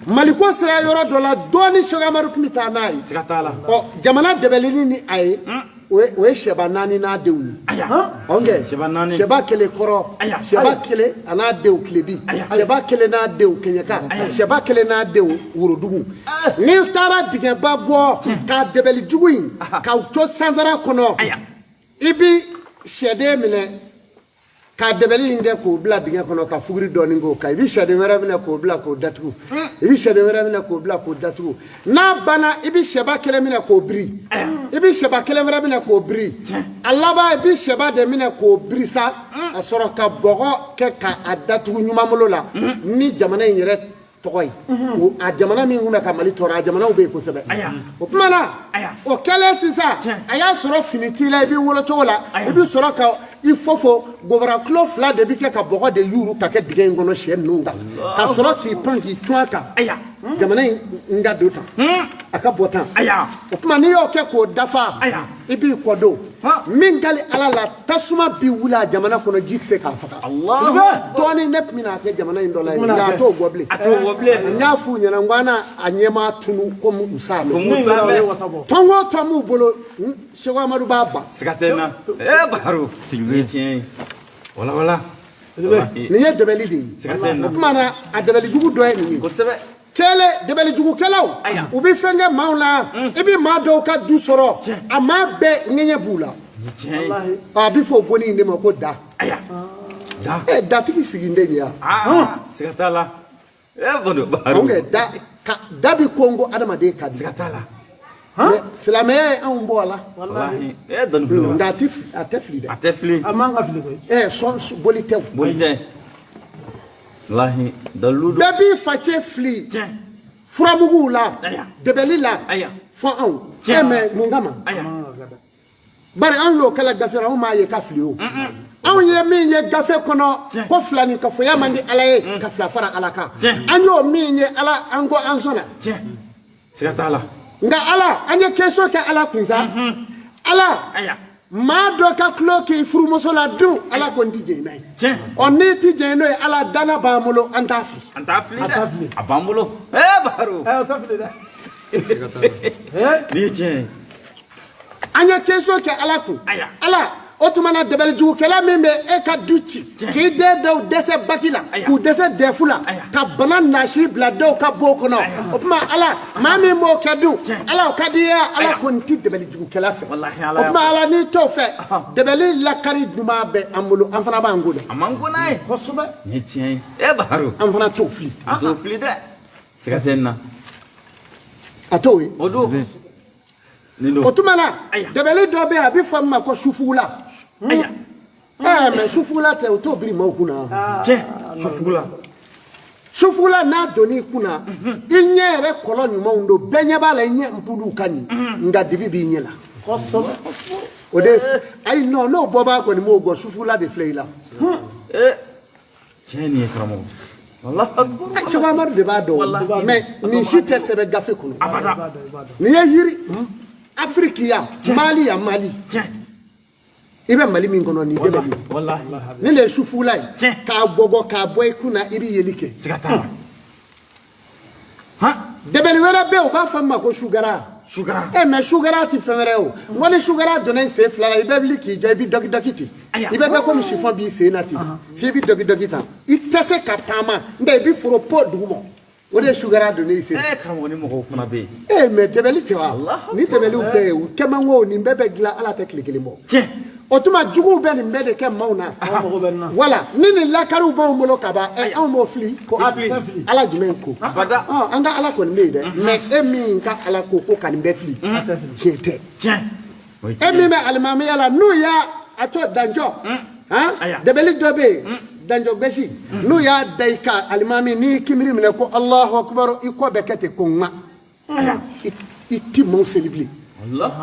Maliko sera yɔrɔ dɔ la dɔɔni Seko Amadu kun bɛ taa n'a ye ɔ jamana dɛbɛlini ni a ye o ye sɛba naani n'a denw ye sɛba kelen kɔrɔ sɛba kelen a n'a denw tilebi sɛba kelen n'a denw kɛɲɛka sɛba kelen n'a denw worodugu n'i taara digɛnba bɔ k'a dɛbɛlijugu in k'aw to sansara kɔnɔ i bi sɛden minɛ k'a dɛbɛli in kɛ k'o bila dingɛ kɔnɔ ka fuguri dɔɔni k'o kan i bi sɛden wɛrɛ minɛ k'o bila k'o datugu i bi sɛden wɛrɛ minɛ k'o bila k'o datugu n'a banna i bi sɛba kelen minɛ k'o biri i bi sɛba kelen wɛrɛ minɛ k'o biri a laban i bi sɛba de minɛ k'o biri sa ka sɔrɔ ka bɔgɔ kɛ k'a datugu ɲuman bolo la ni jamana in yɛrɛ tɔgɔ ye a jamana min kun bɛ ka Mali tɔɔrɔ a jamanaw bɛ yen kosɛbɛ o tuma na o kɛlen sisan a y'a sɔrɔ fini t'i la i b'i wolo cogo la i bi sɔrɔ ka i fofo gobara kilo 2 de bi kɛ ka bɔgɔ de yuuru ka kɛ dingɛ in kɔnɔ sɛ ninnu kan ka sɔrɔ k'i pan k'i cun a kan jamana in ka don tan a ka bɔ tan o tuma n'i y'o kɛ k'o dafa i b'i kɔdon min ka di Ala la tasuma bi wuli a jamana kɔnɔ ji tɛ se k'a faga dɔɔni ne tun bɛna kɛ jamana in dɔ la ye nka a t'o bɔ bilen n y'a f'u ɲɛna n ko an a ɲɛmaa tunu komi Usamɛ tɔn o tɔn b'u bolo Seko Amadu b'a ban siga tɛ n na Baro sigilen tiɲɛ ye wala nin ye dɛbɛli de ye o tuma na a dɛbɛlijugu dɔ ye nin ye kɛlɛ dɛbɛlijugukɛlaw u bɛ fɛn kɛ maaw la i bɛ maa dɔw ka du sɔrɔ a maa bɛɛ ŋɛɲɛ b'u la a bɛ fɔ o bonni in de ma ko da datigi sigilen de yan siga t'a la da bɛ kongo adamaden ka di silamɛya ye anw bɔ a la nka a tɛ fili dɛ a tɛ fili sɔn boli tɛ bɛɛ b'i facɛ fili furamuguw la dɛbɛli la fɔ anw mais mun kama bari anw y'o kɛla gafe la anw m'a ye ka fili o anw ye min ye gafe kɔnɔ ko filani kafoya man di Ala ye ka fila fara Ala kan an y'o min ye Ala an ko an sɔnna siga t'a la nka Ala an ye question kɛ Ala kun sa Ala maa dɔ ka tulo k'i furumuso la dun Ala ko n ti jɛn n'a ye ɔ n'i ti jɛn n'o ye Ala dana b'an bolo an t'a fili dɛ a b'an bolo Baro o tɛ fili dɛ nin ye tiɲɛ ye an ye question kɛ Ala kun Ala o tuma na dɛbɛlijugukɛla min bɛ e ka du ci k'i den dɔw dɛsɛ baki la k'u dɛsɛ dɛfu la ka bana nasi bila dɔw ka bon kɔnɔ o tuma Ala maa min b'o kɛ dun Ala o ka di ye Ala ko n ti dɛbɛlijugukɛla fɛ o tuma Ala n'i t'o fɛ dɛbɛli lakari ɲuman bɛ an bolo an fana b'an ko dɛ a man ko n'a ye kosɛbɛ nin ye tiɲɛ ye Baro an fana t'o fili a t'o fili dɛ siga tɛ n na a t'o ye o don o tuma na dɛbɛli dɔ bɛ yen a bɛ fɔ min ma ko sufugula mais sufugula tɛ o t'o biri maaw kunna sufugula n'a donn'i kunna i ɲɛ yɛrɛ kɔlɔn ɲumanw don bɛɛ ɲɛ b'a la i ɲɛ npulu ka ɲi nka dibi b'i ɲɛ la o de ayi non n'o bɔbaa kɔni m'o bɔ sufugula de filɛ i la tiɲɛ nin ye karamɔgɔ Seko Amadu de b'a dɔn mais nin si tɛ sɛbɛn gafe kɔnɔ nin ye yiri Afiriki yan Mali yan Mali i bɛ Mali min kɔnɔ nin dɛbɛli nin de ye sufugula ye k'a bɔbɔ k'a bɔ i kunna i bɛ yeli kɛ siga t'a la dɛbɛli wɛrɛ bɛ yen u b'a fɔ min ma ko sugara mais sugara tɛ fɛn wɛrɛ ye o n ko ni sugara donna i sen fila la i bɛ wuli k'i jɔ i bɛ dɔki ten i bɛ kɛ komi sifɔn b'i sen na ten f'i bɛ dɔki tan i tɛ se ka taama n tɛ i bɛ foro po duguma o de sugara don ne se karamɔgɔ ni mɔgɔw fana bɛ yen mais dɛbɛli tɛ wa ni dɛbɛliw bɛɛ ye u kɛman ko nin bɛɛ bɛ dilan ala tɛ tile kelen bɔ tiɲɛ o tuma juguw bɛ nin bɛɛ de kɛ maaw na wala ni nin lakariw b'anw bolo ka ban anw b'o fili ko ala jumɛn ko an ka ala kɔni bɛ yen dɛ mais e min ka ala ko ka nin bɛɛ fili tiɲɛ tɛ e min bɛ alimamiya la n'u y'a a to danjɔ dɛbɛli dɔ bɛ yen danjɔ gɛsi n'u y'a da i kan alimami n'i kimiri minɛ ko alahu akibaru i kɔ bɛ kɛ ten ko ŋa i ti maaw seli bilen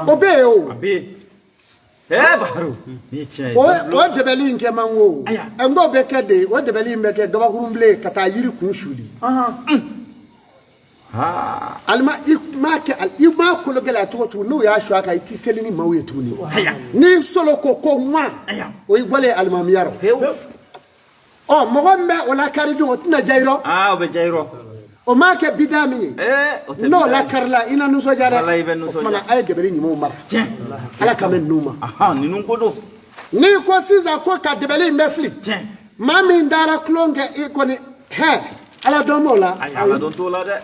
o bɛ yen o o dɛbɛli in kɛ man go n'o bɛ kɛ de o dɛbɛli in bɛ kɛ gabakurun bilen ka taa yiri kun suli alima i m'a kolo gɛlɛya cogo cogo n'u y'a su a kan i ti seli ni maaw ye tuguni n'i solo ko ŋa o y'i bɔlen alimamiya rɔ mɔgɔ min bɛ o lakari dun o tɛna ja i rɔ o bɛ ja i rɔ o m'a kɛ bida min ye n'o lakarila i na nisɔndiya dɛ o kumana a ye dɛbɛli ɲumanw mara ala ka mɛn ninnu ma ninnu ko don n'i ko sisan ko ka dɛbɛli in bɛ fili maa min dara tulon kɛ i kɔni ala dɔn b'o la ala dɔn t'o la dɛ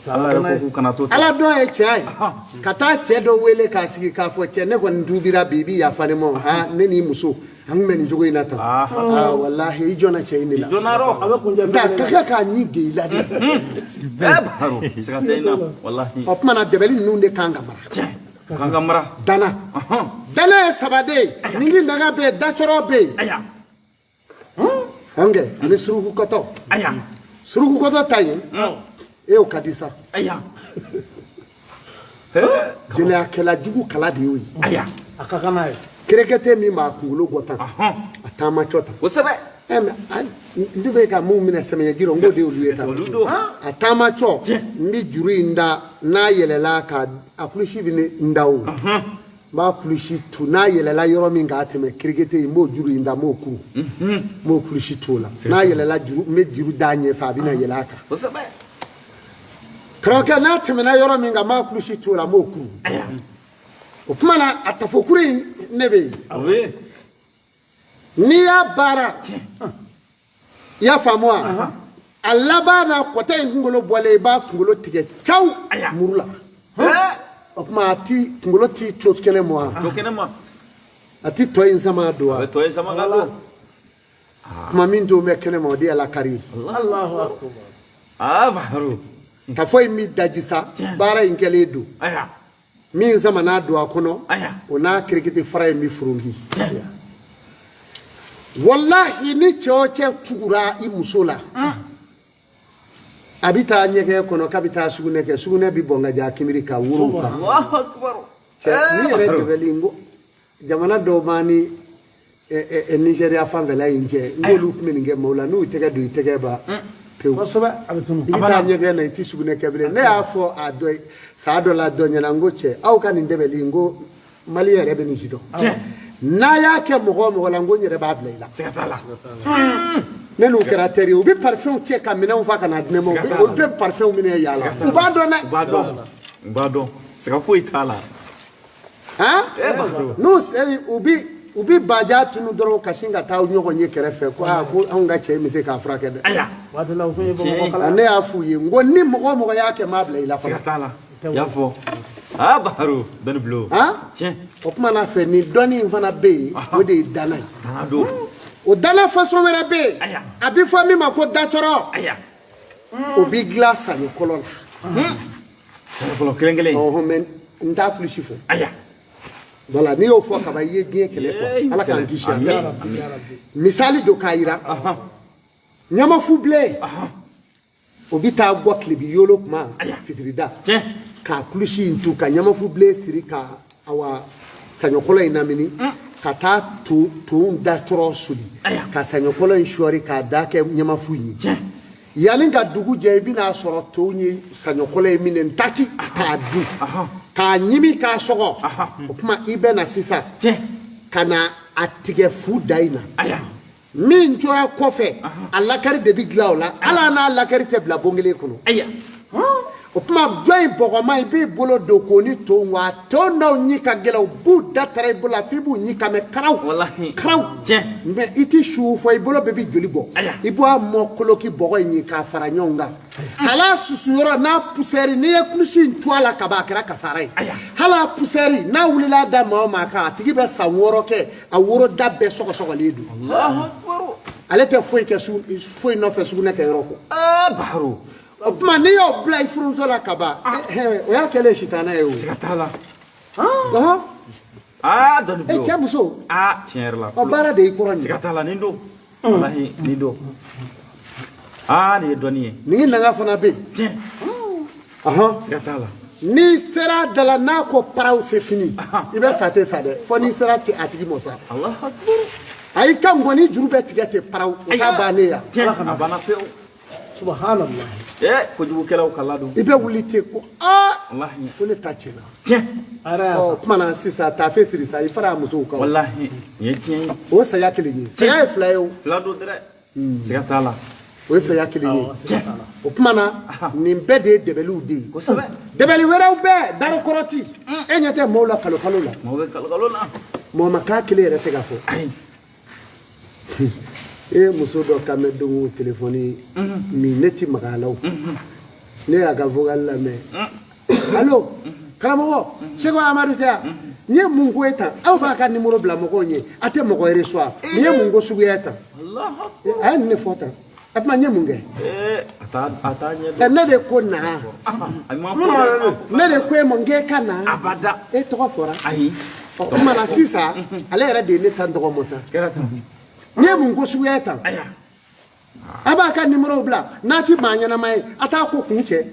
ala yɛrɛ ko k'u kana to ten ala dɔn ye cɛ ye ka taa cɛ dɔ wele k'a sigi k'a fɔ cɛ ne kɔni tuubira bi i b'i yafa ne ma ne n'i muso an kun bɛ nin cogo in na tan walahi i jɔnna cɛ in de la nka ka kɛ k'a ɲi de i la de siga tɛ in na walahi o tuma na dɛbɛli ninnu de kan ka mara kan ka mara dana ye sabaden ye ningi daga bɛ yen dacɔrɔ bɛ yen hankɛ ani surukukɔtɔ surukukɔtɔ ta ye e y'o ka di sa jɛnɛyakɛla jugu kala de y'o ye a ka kan n'a ye kerekete min b'a kunkolo bɔ tan a taamatɔ tan kosɛbɛ n bɛ ka mun minɛ samiyɛji rɔ n k'o de y'olu ye tan a taamatɔ n bɛ juru in da n'a yɛlɛla ka a kulusi bɛ n da o n b'a kulusi tu n'a yɛlɛla yɔrɔ min k'a tɛmɛ kerekete in n b'o juru in da n b'o kuru n b'o kulusi tu o la n'a yɛlɛla juru n bɛ juru d'a ɲɛfɛ a bɛ na yɛlɛ a kan karamɔgɔkɛ n'a tɛmɛna yɔrɔ min kan n b'a kulusi tu o la n b'o kuru o tuma na a tafokuru in ne bɛ yen n'i y'a baara i y'a faamu wa a laban na kɔtɛ in kunkolo bɔlen i b'a kunkolo tigɛ caw muru la o tuma a ti kunkolo ti co kɛnɛ ma wa a ti tɔ in sama don wa kuma min to bɛ kɛnɛ ma o de ye Alakari ye tafo in bɛ daji sa baara in kɛlen don min sama n'a don a kɔnɔ o n'a kerekete fara in bɛ furonki wallahi ni cɛ o cɛ tugura i muso la a bɛ taa ɲɛgɛn kɔnɔ k'a bɛ taa sugunɛ kɛ sugunɛ bɛ bɔn ka ja kimiri ka woro kan cɛ ni yɛrɛ dɛbɛli n ko jamana dɔw b'an ni Nigeriya fanfɛla in cɛ n'olu tun bɛ nin kɛ maaw la n'u tɛgɛ don i tɛgɛ ba pewu i bɛ taa ɲɛgɛn na i tɛ sugunɛ kɛ bilen ne y'a fɔ a dɔ ye saa dɔ la dɔ ɲɛna n ko cɛ aw ka nin dɛbɛli n ko Mali yɛrɛ bɛ nin si dɔn n'a y'a kɛ mɔgɔ o mɔgɔ la n ko n yɛrɛ b'a bila i la ne n'u kɛra teri u bɛ parfɛnw cɛ ka minɛnw fa ka na di ne ma u bɛ parfɛnw minɛ yaala u b'a dɔn dɛ u b'a dɔn siga foyi t'a la n'u seri u bɛ baja tunu dɔrɔn ka sin ka taa ɲɔgɔn ye kɛrɛfɛ ko ko anw ka cɛ in bɛ se k'a furakɛ dɛ ne y'a f'u ye n ko ni mɔgɔ o mɔgɔ y'a kɛ n b'a bila i la siga t'a la i y'a fɔ Baro dɔnni bilo tiɲɛ o kuma na fɛ ni dɔnni in fana bɛ yen o de ye dana ye o dana façon wɛrɛ bɛ yen a bɛ fɔ min ma ko dacɔrɔ o bɛ dilan saɲɔ kɔlɔ la kɔlɔ kelen kelen mais n t'a kulusi fɔ voilà n'i y'o fɔ kaban i ye diɲɛ kɛlɛ quoi ala k'an kisi a bɛɛ misali do k'a jira ɲamafu bilen o bɛ taa bɔ tilebi yolo kuma fitirida k'a kulusi in tu ka ɲamafu bilen siri ka awa saɲɔkɔlɔ in lamini ka taa to dacɔrɔ soli ka saɲɔkɔlɔ in sɔɔri k'a da kɛ ɲamafu in ye yanni ka dugu jɛ i bɛna sɔrɔ tɔw ye saɲɔkɔlɔ in minɛ ntaki k'a dun k'a ɲimi k'a sɔgɔ o kuma i bɛ na sisan ka na a tigɛ fu da in na min tora kɔfɛ a lakari de bɛ dilan o la ala n'a lakari tɛ bila bon kelen kɔnɔ o kuma jɔn bɔgɔma i b'i bolo don k'o ni to wa to n'aw ɲi ka gɛlɛn u b'u da tara i bolo la f'i b'u ɲi ka mɛn karaw mais i ti su fɔ i bolo bɛɛ bi joli bɔ i b'a mɔ koloki bɔgɔ in ɲi k'a fara ɲɔgɔn kan hala susuyɔrɔ n'a pusɛri n'i ye kulusi in to a la ka ban a kɛra kasara ye hala pusɛri n'a wulila da maa o maa kan a tigi bɛ san 6 kɛ a woro da bɛɛ sɔgɔsɔgɔlen don ale tɛ foyi kɛ foyi nɔfɛ sugunɛ kɛ yɔrɔ kɔ Baharo o tuma n'i y'o bila i furumuso la ka ban o y'a kɛlen sitanɛ ye o siga t'a la dɔnni e cɛ muso tiɲɛ yɛrɛ la o baara de y'i kɔrɔ nin siga t'a la nin don walahi nin don nin ye dɔnni ye nin nanga fana bɛ yen tiɲɛ siga t'a la n'i sera a da la n'a ko paraw c'est fini i bɛ sa tɛ sa dɛ fo n'i sera cɛ a tigi mɔ sa a y'i ka ngɔni juru bɛɛ tigɛ ten paraw o t'a bannen yan tiɲɛ a banna pewu subhanallah kojugukɛlaw ka ladon i bɛ wuli ten ko walahi ko ne ta tiɲɛna tiɲɛ o tuma na sisan taafe siri sa i fara a musow kan walahi nin ye tiɲɛ ye o saya kelen ye saya ye fila ye o fila don dɛrɛ siga t'a la o ye saya kelen ye o tuma na nin bɛɛ de ye dɛbɛliw de ye kosɛbɛ dɛbɛli wɛrɛw bɛɛ darikɔrɔti e ɲɛ tɛ maaw la kalo kalo la maaw bɛ kalo la mɔgɔ ma k'a kelen yɛrɛ tɛ ka fɔ ayi e muso dɔ kan bɛ don telefɔni min ne ti maga a la o ne y'a ka vocal lamɛn allo karamɔgɔ Seko Amadu tɛ yan n ye mun ko ye tan aw b'a ka numéro bila mɔgɔw ɲɛ a tɛ mɔgɔ reçoit nin ye mun ko suguya ye tan a ye nin ne fɔ tan a tuma n ye mun kɛ a t'a ɲɛ ne de ko na ne de ko e ma n k'e ka na abada e tɔgɔ fɔra ayi o tuma na sisan ale yɛrɛ de ye ne tan tɔgɔ mɔ tan kɛra tan n'i ye mun ko suguya ye tan a b'a ka numéro bila n'a ti maa ɲɛnama ye a t'a ko kun cɛ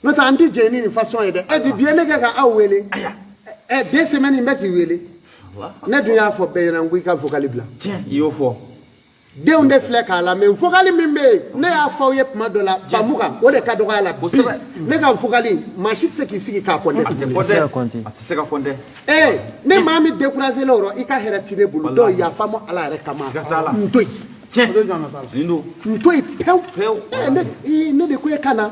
n'o tɛ an ti jɛ ni nin façon ye dɛ ɛ di bi ye ne kɛ ka aw wele 2 semaines n bɛ k'i wele ne dun y'a fɔ bɛɛ ɲɛna n ko i ka vocal bila tiɲɛ i y'o fɔ denw de filɛ k'a lamɛn vocal min bɛ yen ne y'a fɔ aw ye tuma dɔ la ba mugan o de ka dɔgɔ a la bi ne ka vocal maa si tɛ se k'i sigi k'a kɔntɛ a tɛ se ka kɔntɛ ne maa min découragé la o rɔ i ka hɛrɛ t'i ne bolo dɔw yafa ma ala yɛrɛ kama n to yen nin don n to yen pewu ne de ko e ka na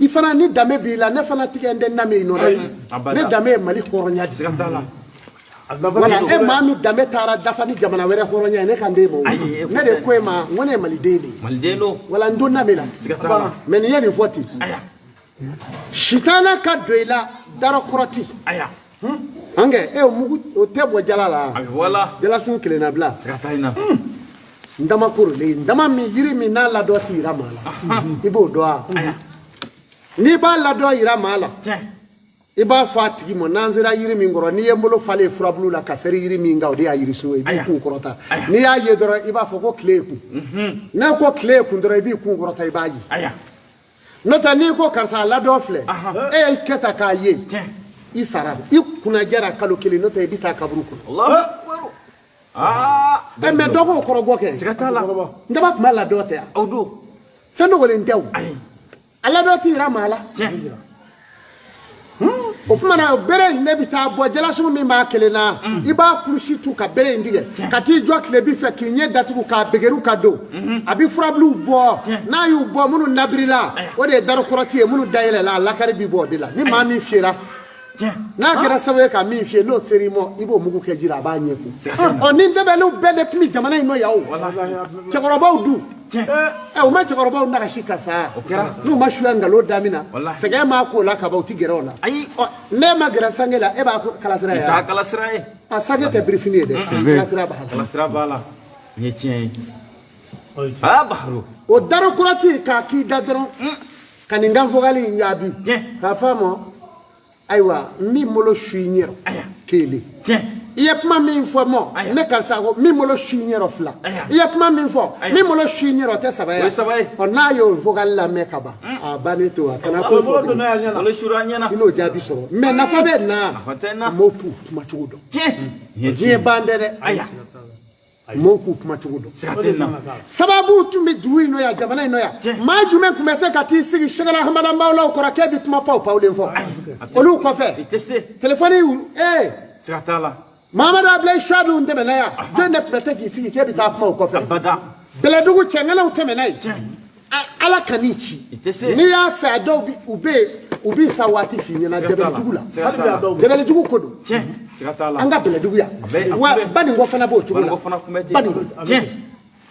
i fana ni danbe b'i la ne fana tigɛ n tɛ na min nɔ dɛ ne danbe ye Mali hɔrɔnya de siga t'a la wala e maa min danbe taara dafa ni jamana wɛrɛ hɔrɔnya ye ne kan d'e ma ne de ko e ma n ko ne ye maliden de ye maliden don wala n don na min na siga t'a la mais nin ye nin fɔ ten sitana ka don i la darɔkɔrɔti an kɛ e mugu o tɛ bɔ jala la a bɛ bɔ la jalasun kelenna bila siga t'a in na n dama korolen n dama min yiri min n'a ladɔ tɛ yira maa la i b'o dɔn wa n'i b'a ladɔ yira maa la i b'a fɔ a tigi ma n'an sera yiri min kɔrɔ n'i ye n bolo falen furabulu la ka seri yiri min kan o de y'a yirisun ye i b'i kun kɔrɔta n'i y'a ye dɔrɔn i b'a fɔ ko tile ye kun n'a ko tile ye kun dɔrɔn i b'i kun kɔrɔta i b'a ye n'o tɛ n'i ko karisa a ladɔ filɛ e y'i kɛ tan k'a ye i sara i kunna jara kalo kelen n'o tɛ i bɛ taa kaburu kɔnɔ mais dɔ k'o kɔrɔbɔ kɛ siga t'a la n daba tun b'a ladɔ tɛ yan aw don fɛn dogolen tɛ o a ladɔ tɛ yira maa la o tuma na bere in ne bɛ taa bɔ jalasun min b'a kelen na i b'a kulusi tu ka bere in tigɛ ka t'i jɔ tile bin fɛ k'i ɲɛ datugu k'a bɛgɛru ka don a bɛ furabuluw bɔ n'a y'u bɔ minnu nabirila o de ye darikɔrɔti ye minnu dayɛlɛla a lakari bɛ bɔ o de la ni maa min fiyera n'a kɛra sababu ye ka min fiyɛ n'o sera i ma i b'o mugu kɛ ji la a b'a ɲɛ kun ɔ ni dɛbɛliw bɛɛ de tun bɛ jamana in nɔ yan o cɛkɔrɔbaw dun u ma cɛkɔrɔbaw nagasi ka sa n'u ma suya nkalon damina sɛgɛn m'a k'o la ka ban u ti gɛrɛ o la ne ma gɛrɛ sange la e b'a kalasira ye taa kalasira ye a sange tɛ birifini ye dɛ kalasira b'a la nin ye tiɲɛ ye Baharo o darikɔrɔti k'a k'i da dɔrɔn ka nin kan vocal in jaabi k'a fɔ a ma ayiwa min bolo su i ɲɛrɔ kelen i ye kuma min fɔ mɔ ne karisa ko min bolo su i ɲɛrɔ fila i ye kuma min fɔ min bolo su i ɲɛrɔ tɛ saba ye ɔ n'a y'o vocal lamɛn ka ban a bannen to a kana foyi fɔ i n'o jaabi sɔrɔ mais nafa bɛ na m'o k'u kuma cogo dɔn diɲɛ ban tɛ dɛ m'o k'u kuma cogo dɔn sababu tun bɛ dugu in nɔ yan jamana in nɔ yan maa jumɛn tun bɛ se ka t'i sigi Sekala Hamada Mbawula kɔrɔ k'e bɛ kuma pawulen fɔ olu kɔfɛ telefɔni siga t'a la Mamadu Abulayi Suwadu tɛmɛna yan jɔn de tun bɛ k'i sigi k'e bɛ taa kuma o kɔfɛ Bɛlɛdugu cɛŋɛnaw tɛmɛna yen ala kanichi ni ya fa do bi ubi sa wati fi nyana debele dugula debele dugu kodo anga bele dugu ya wa bani ngo fana bo chugula bani ngo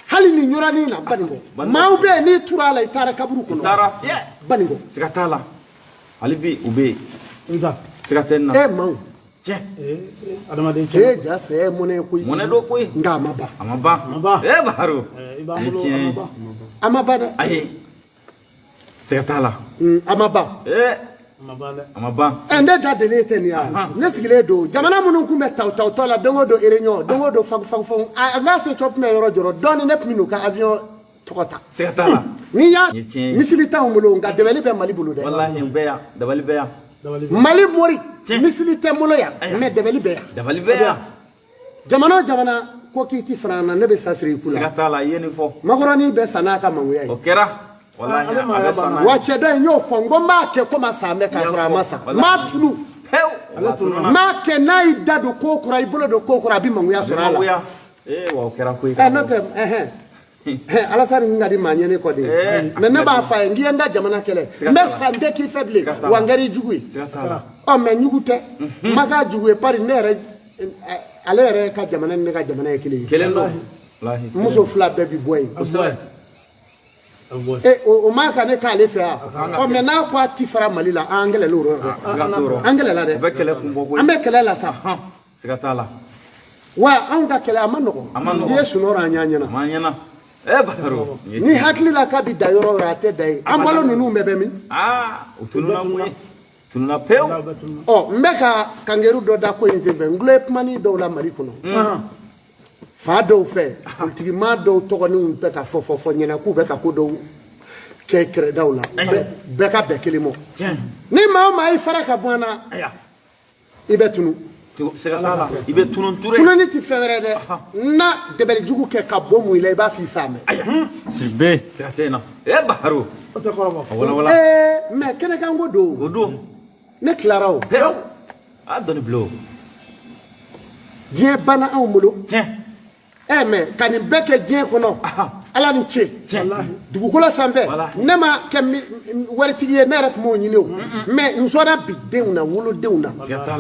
hali ni nyora ni na bani ngo maube ni turala itara kaburu kono bani ngo sigatala alibi ube sigatenna mau adamade ja se mone do koy nga amaba baro amaba aye sigatala amaba amaba ende da delete ni ya nesigile do jamana munun kumbe taw la dongo do erenyo dongo do fang anga so chop me yoro joro doni nep minu ka avion tokota sigatala ni ya misilita umulo nga debeli be mali bulu de wallahi mbeya dabali beya mali mori misilita mulo ya me debeli beya jamana ko kiti frana ne be sasri kula sigatala yeni fo magoroni be sanaka manguya okera wallahi abasana wache do nyo fongo ma ke ko masame ka fra masa ma tulu ma ke nai dadu ko kura ibulo do ko kura bi manguya surala wa okera ko note alasani ngadi manyene ko de me ne ba fa ngi enda jamana kele me sande ki faible wangari jugui o me nyugute maga jugui pari nere alere ka jamana ne ka jamana kele ndo wallahi muso fla baby boy o ma ka ne ka le fe o me na kwa tifara malila angele loro angele la de bekele kumbo ambe kele la sa sigatala wa anga kele amano yesu no ranyanya na manyana baro ni hakli la ka bi dayoro rate dai ambalo nunu mebe mi utununa mwe tununa peu mbeka kangeru do da ko inzembe ngule mani do la mari kuno fa do fe ultigi ma do to ko ni mbeka fo nyena ku beka ko do ke kre dawla beka bekelimo ni ma ifara ka bwana ibetunu sigatala ibe tunun ture tunani ti fevre de na debel jugu ke ka bomu ile ba fi same sibe sigatena baro wala me kene kan godo ne clarao adoni blo je bana amulo me kan beke je kono ala ni che dugukola sanfɛ ne ma kɛ waritigi ye ne yɛrɛ tun b'o ɲini o mais n sɔnna bi denw na wolodenw na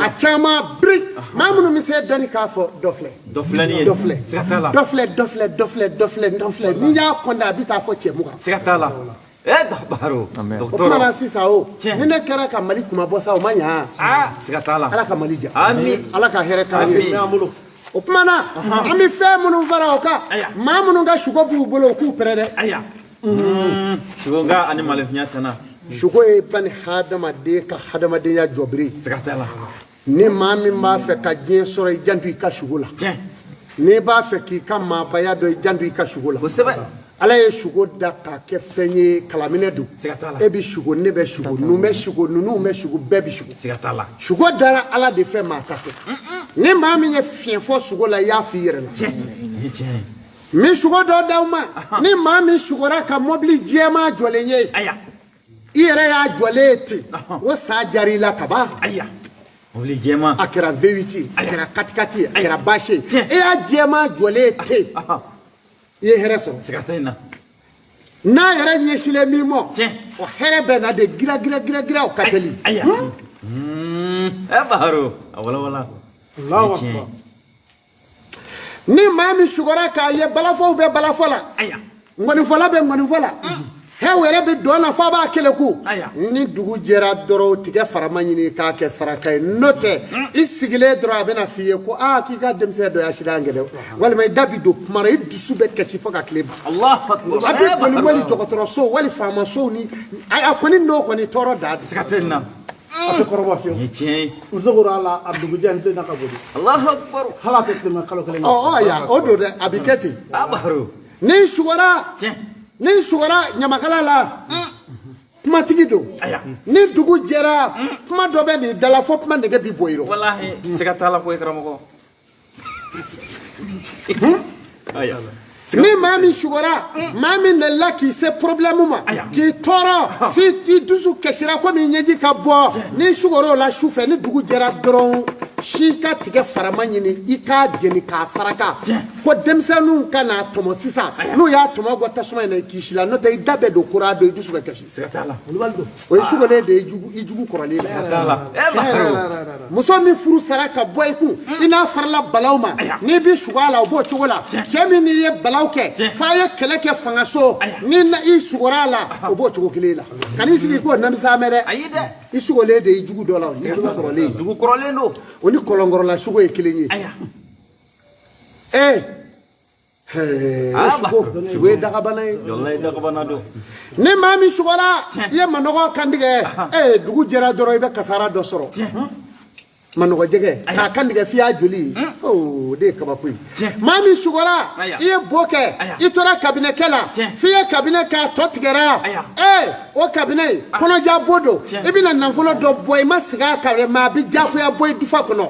a caman biri maa minnu bɛ se dɔnni k'a fɔ dɔ filɛ n'i y'a kɔnda a bɛ taa fɔ cɛ mugan siga t'a la baro o kuma na sisan o ni ne kɛra ka Mali kuma bɔ sa o ma ɲa siga t'a la ala ka Mali ja amin ala ka hɛrɛ k'an ye o kuma na an bɛ fɛn minnu fara o kan maa minnu ka sugo b'u bolo o k'u pɛrɛ dɛ sugo nga ani malefinya tana sugo ye bani hadamaden ka hadamadenya jɔbiri siga t'a la ni maa min b'a fɛ ka diɲɛ sɔrɔ i janto i ka sugo la n'i b'a fɛ k'i ka maabaya dɔn i janto i ka sugo la kosɛbɛ ala ye sugo da k'a kɛ fɛn ye kalaminɛ don e bɛ sugo ne bɛ sugo ninnu bɛ sugo ninnu bɛ sugo bɛɛ bɛ sugo siga t'a la sugo dara ala de fɛ maa ta kɛ ni maa min ye fiɲɛ fɔ sugo la i y'a f'i yɛrɛ la min sugo dɔ d'aw ma ni maa min sugora ka mɔbili jɛman jɔlen ye i yɛrɛ y'a jɔlen ye ten o sa jara i la kaban mɔbili jɛman a kɛra V8 a kɛra 4x4 a kɛra basi ye e y'a jɛman jɔlen ye ten i ye hɛrɛ sɔrɔ siga t'a la n'a yɛrɛ ɲɛsilen min mɔ o hɛrɛ bɛ na de gira o ka teli baro a wala ni maa min sugora k'a ye balafɔw bɛ balafɔ la ŋɔnifɔla bɛ ŋɔnifɔ la hɛw yɛrɛ bɛ dɔn na f'a b'a kele ku ni dugu jɛra dɔrɔn tigɛ farama ɲini k'a kɛ saraka ye n'o tɛ i sigilen dɔrɔn a bɛna f'i ye ko k'i ka denmisɛn dɔ y'a sira an gɛlɛn walima i da bi don kuma na i dusu bɛ kasi fo ka tile ban a bɛ boli wali dɔgɔtɔrɔso wali faamasow ni a kɔni n'o kɔni tɔɔrɔ da siga tɛ nin na a tɛ kɔrɔbɔ fiyewu ni tiɲɛ muso ko ala a dugujɛ n tɛ na ka boli Allahu akbar hala tɛ tɛmɛ kalo kelen o don dɛ a bɛ kɛ ten baro ni sugora ɲamakala la kumatigi don ni dugu jɛra kuma dɔ bɛ nin dala fo kuma nege bi bɔ i rɔ wallahi siga t'a la koyi karamɔgɔ ni maa min sugora maa min nalila k'i se problème ma k'i tɔɔrɔ f'i dusu kasira komi ɲɛji ka bɔ ni sugora o la su fɛ ni dugu jɛra dɔrɔn shika tige farama ɲini i k'a jeni k'a saraka ko denmisɛnninw ka n'a tɔmɔ sisan n'u y'a tɔmɔ bɔ tasuma in na i kisi la n'o tɛ i da bɛ don kura don i dusu bɛ kasi o ye sukolen de ye i jugu kɔrɔlen la muso min furu sara ka bɔ i kun i n'a farala balaw ma n'i bi sugo a la o b'o cogo la cɛ min n'i ye balaw kɛ f'a ye kɛlɛ kɛ fangaso ni i sugora a la o b'o cogo kelen la ka n'i sigi k'o namisa mɛn dɛ i sugolen de ye jugu dɔ la i jugu kɔrɔlen jugu kɔrɔlen don o ni kɔlɔnkɔrɔla sugo ye kelen ye sugo ye dagabana ye ni maa min sugora i ye manɔgɔ kantigɛ dugu jɛra dɔrɔn i bɛ kasara dɔ sɔrɔ manɔgɔ jɛgɛ k'a kantigɛ f'i y'a joli ye o de ye kabako ye maa min sugora i ye bo kɛ i tora kabinɛkɛ la f'i ye kabinɛ k'a tɔ tigɛra o kabinɛ kɔnɔja bo don i bɛna nafolo dɔ bɔ i ma segin a kan dɛ mɛ a bɛ diyagoya bɔ i dufa kɔnɔ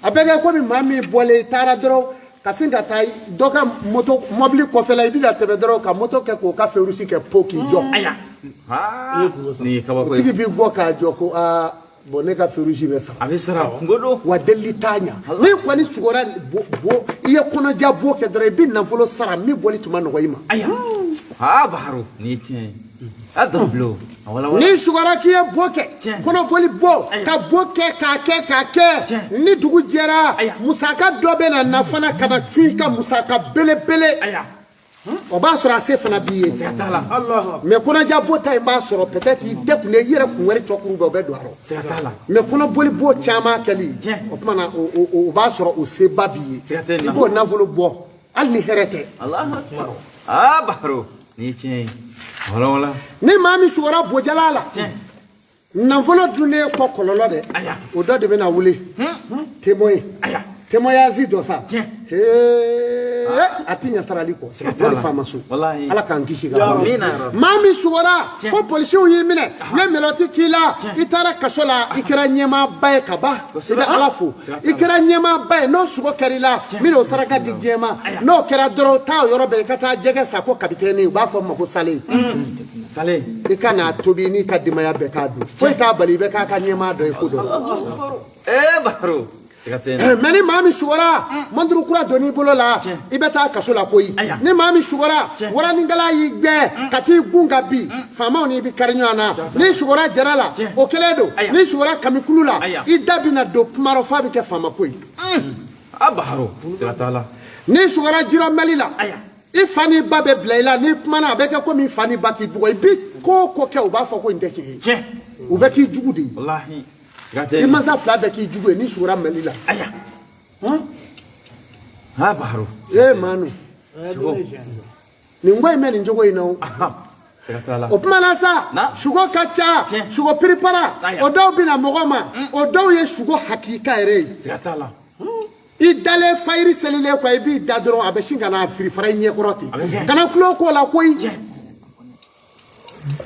a bɛ kɛ komi maa min bɔlen i taara dɔrɔn ka sin ka taa dɔ ka moto mɔbili kɔfɛla i bɛna tɛmɛ dɔrɔn ka moto kɛ k'o ka fɛrusi kɛ po k'i jɔ o tigi b'i bɔ k'a jɔ ko aa bon ne ka ferusi bɛ sara a bɛ sara wa delili t'a ɲa ni kɔni sugora i ye kɔnɔja bo kɛ dɔrɔn i bɛ nafolo sara min bɔli tuma nɔgɔ i ma Baro ni ye tiɲɛ ye a dɔn bilen ni sugora k'i ye bo kɛ kɔnɔboli bo ka bo kɛ k'a kɛ ni dugu jɛra musaka dɔ bɛ na fana ka na cun i ka musaka belebele o b'a sɔrɔ a se fana b'i ye mais kɔnɔja bo ta in b'a sɔrɔ peut-être i degunnen i yɛrɛ kun wɛrɛ cɔkuru bɛ o bɛ don a rɔ mais kɔnɔboli bo caman kɛli o tuma na o b'a sɔrɔ o seba b'i ye i b'o nafolo bɔ hali ni hɛrɛ tɛ Baro ni ye tiɲɛ ye wala ni maa min sugora bojala la nafolo dunnen kɔ kɔlɔlɔ dɛ o dɔ de bɛna wuli témoignage dɔ sa a ti ɲɛ sarali kɔ o de faama so ala k'an kisi ka maa min sugora ko polisiw y'i minɛ ne mɛlɔti k'i la i taara kaso la i kɛra ɲɛmaaba ye ka ban i bɛ ala fo i kɛra ɲɛmaaba ye n'o sugo kɛr'i la min o saraka di diɲɛ ma n'o kɛra dɔrɔn taa o yɔrɔ bɛɛ i ka taa jɛgɛ sa ko kapitɛni u b'a fɔ ma ko sale i ka n'a tobi n'i ka denbaya bɛɛ k'a dun foyi t'a bali i bɛ k'a ka ɲɛmaa dɔ ye ko dɔ Baro mais ni maa min sugora manduru kura donn'i bolo la i bɛ taa kaso la koyi ni maa min sugora waranikala y'i gbɛ ka t'i gun ka bin faamaw n'i bɛ kari ɲɔgɔn na n'i sugora jara la o kɛlen don n'i sugora kamikulu la i da bɛna don kuma rɔ f'a bɛ kɛ faama ko ye Baro n'i sugora jirɔmɛli la i fa n'i ba bɛ bila i la n'i kumana a bɛ kɛ komi i fa n'i ba k'i bugɔ i bi ko o ko kɛ u b'a fɔ ko nin tɛ tiɲɛ ye u bɛ k'i jugu de ye i mansa fila bɛɛ k'i jugu ye n'i sugora mɛli la Baro Manu nin ko in bɛ nin cogo in na o tuma na sa sugo ka ca sugo piripara o dɔw bɛna mɔgɔ ma o dɔw ye sugo hakilika yɛrɛ ye i dalen fayiri selilen kɔ i b'i da dɔrɔn a bɛ sin ka na firifara i ɲɛkɔrɔ ten kana tulo k'o la koyi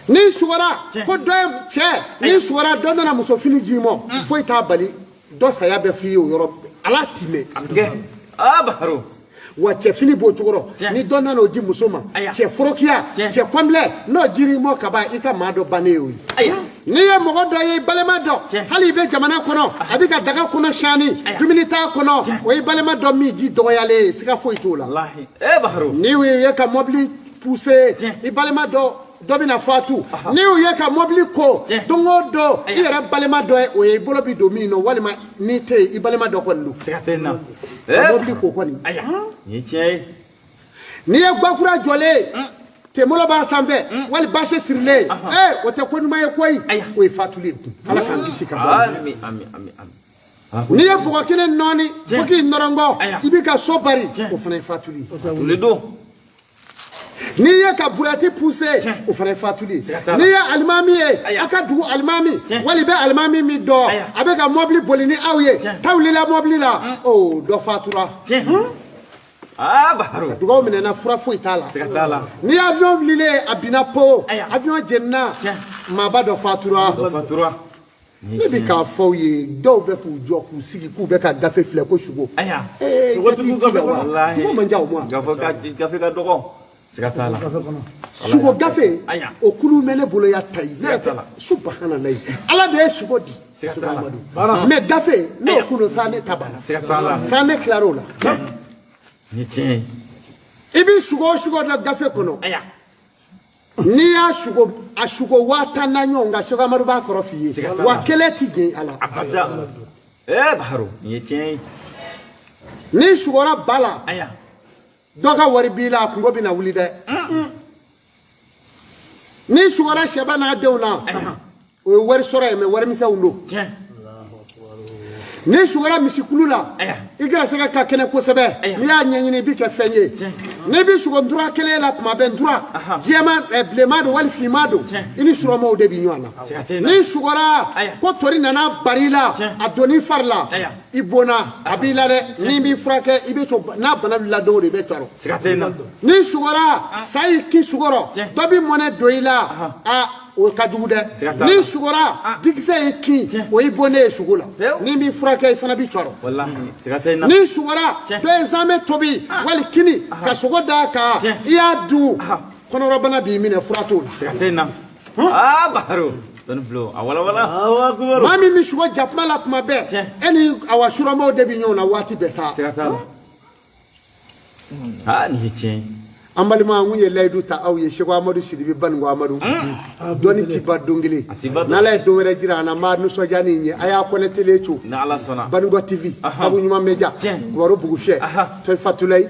n'i sugora ko dɔ ye cɛ n'i sugora dɔ nana muso fini d'i ma foyi t'a bali dɔ saya bɛ f'i ye o yɔrɔ ala t'i mɛn Baro wa cɛ fini b'o cogo rɔ ni dɔ nana o di muso ma cɛ forokiya cɛ kɔnbilɛ n'o dir'i ma ka ban i ka maa dɔ bannen ye o ye n'i ye mɔgɔ dɔ ye i balima dɔ hali i bɛ jamana kɔnɔ a bɛ ka daga kɔnɔ siyani dumuni t'a kɔnɔ o ye balima dɔ min ji dɔgɔyalen ye siga foyi t'o la n'i y'u ye ka mɔbili poussé i balima dɔ bɛna fatu n'i y'u ye ka mɔbili ko don o don i yɛrɛ balima dɔ ye o ye i bolo bi don min na walima n'i tɛ yen i balima dɔ kɔni don ka mɔbili ko kɔni n'i ye guakura jɔlen temolo b'a sanfɛ wali basi sirilen o tɛ ko ɲuman ye koyi o ye fatuli ye ala k'an kisi ka bɔ n'i ye bɔgɔ kelen nɔɔni fo k'i nɔrɔngɔ i b'i ka so bari o fana ye fatuli ye n'i ye ka burɛti poussé o fana ye fatuli ye n'i ye alimami ye a ka dugu alimami wali bɛ alimami min dɔn a bɛ ka mɔbili boli ni aw ye t'aw wulila mɔbili la dɔ fatura dugaw minɛna fura foyi t'a la ni avion wulilen a binna po avion jenina maaba dɔ fatura ne bɛ k'a fɔ aw ye dɔw bɛ k'u jɔ k'u sigi k'u bɛ ka gafe filɛ ko sugo sugo man diya o ma gafe ka dɔgɔ siga t'a la sugo gafe o kulu mele bolo ya tayi subhanallah ala de sugo di mais gafe no kulu sane tabala sane claro la ni tiɲɛ ibi sugo da gafe kono ni ya sugo wata na nyonga sugo amadu ba kɔrɔ f'i ye wa kɛlɛ ti jɛn ala abada baro ni tiɲɛ ni sugora bala dɔ ka wari b'i la a kungo bɛna wuli dɛ ni sugora sɛba n'a denw na o ye wari sɔrɔ ye mais wari misɛnw don ni sugora misikulu la i garisɛgɛ ka kɛnɛ kosɛbɛ n'i y'a ɲɛɲini i bɛ kɛ fɛn ye n'i bɛ sugo ntura kelen la tuma bɛɛ ntura jɛman bilenman don wali finman don i ni surɔmaw de bɛ ɲɔgɔn na n'i sugora ko tori nana bari i la a donni fari la i bonna a b'i la dɛ n'i b'i furakɛ i bɛ sɔn n'a bana wulila don o don i bɛ tɔɔrɔ n'i sugora sa y'i kin sugɔrɔ dɔ bɛ mɔnɛ don i la o ka jugu dɛ n'i sugora dikisɛ y'i kin o y'i bɔnnen ye sugu la n'i b'i furakɛ i fana bɛ tɔɔrɔ n'i sugora dɔ ye zanmɛ tobi wali kini ka sogo d'a kan i y'a dun kɔnɔrɔbana b'i minɛ fura t'o la baro maa min bɛ sugo ja kuma la tuma bɛɛ e ni awa surɔmaw de bɛ ɲɔgɔn na waati bɛɛ sa nin ye tiɲɛ an balima mun ye layidu ta aw ye Seko Amadu Sidibe Baningo Amadu dɔnni ti ban don kelen n'ala ye don wɛrɛ jira an na n b'a nisɔndiya ni ye a y'a connecté co Baningo TV sabu ɲuman media Kibaru Bugufiyɛ Toyi Fatulayi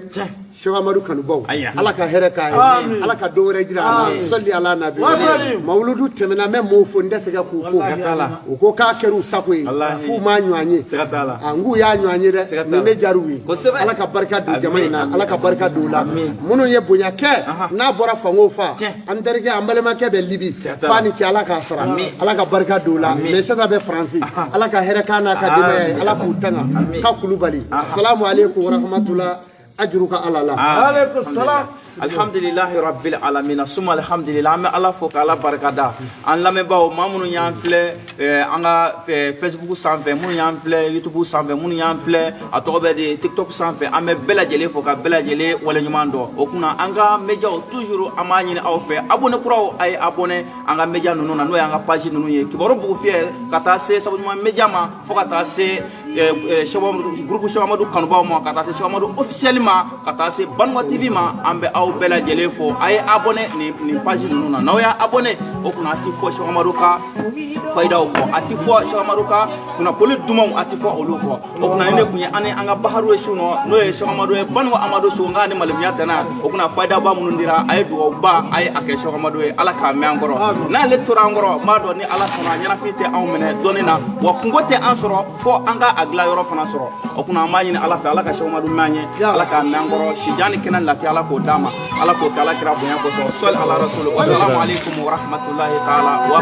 Seko Amadu kanubaw ala ka hɛrɛ k'a ye ala ka don wɛrɛ jira an na sɔli ala nabi mawuludu tɛmɛna n bɛ maaw fo n tɛ se ka k'u fo u ko k'a kɛra u sago ye k'u m'a ɲɔgɔn ye n k'u y'a ɲɔgɔn ye dɛ nin bɛ diyara u ye ala ka barika don jama in na ala ka barika don u la minnu ye bonya kɛ n'a bɔra fango fa an terikɛ an balimakɛ bɛ Libi f'a ni cɛ ala k'a sara ala ka barika don u la mais sisan bɛ Faransi ala ka hɛrɛ k'a n'a ka denbaya ye ala k'u tanga ka Kulubali assalamu alaikum wa rahmatullah أجرك على الله عليكم السلام alhamdulillahi rabbil alamin suma alhamdulillah an bɛ ala fo k'ala barikada an lamɛnbaaw maa minnu y'an filɛ an ka Facebook sanfɛ minnu y'an filɛ YouTube sanfɛ minnu y'an filɛ a tɔgɔ bɛ di TikTok sanfɛ an bɛ bɛɛ lajɛlen fo ka bɛɛ lajɛlen waleɲuman dɔn o kunna an ka médiaw toujours an b'a ɲini aw fɛ abonné kuraw a ye abonné an ka média ninnu na n'o y'an ka page ninnu ye Kibaru Bugufiyɛ ka taa se Sabu Ɲuman média ma fo ka taa se groupe Seko Amadu kanubaw ma ka taa se Seko Amadu officiel ma ka taa se Baningo TV ma an bɛ aw bɛɛ lajɛlen fo a ye abonné nin page ninnu na n'aw y'a abonné o kunna a ti fɔ Seko Amadu ka fayidaw kɔ a ti fɔ Seko Amadu ka kunnafoni dumanw a ti fɔ olu kɔ o kunna ni ne kun ye ani an ka baharu ye su nɔ n'o ye Seko Amadu ye Baningo Amadu Sogo nka ni malimiya tɛna o kunna fayidaba minnu dira a ye dugawuba a ye a kɛ Seko Amadu ye ala k'a mɛn an kɔrɔ n'ale tora an kɔrɔ n b'a dɔn ni ala sɔnna ɲɛnafin tɛ anw minɛ dɔɔnin na wa kungo tɛ an sɔrɔ fo an ka a dilan yɔrɔ fana sɔrɔ o kunna an b'a ɲini ala fɛ ala ka Seko Amadu mɛn an ye ala k'a mɛn an kɔrɔ sijan ni kɛnɛ lafiya ala k'o d'a ma ala k'o kɛ ala kira bonya kosɔn sɔli ala rasulu wasalamu alaikum wa rahmatulahi taala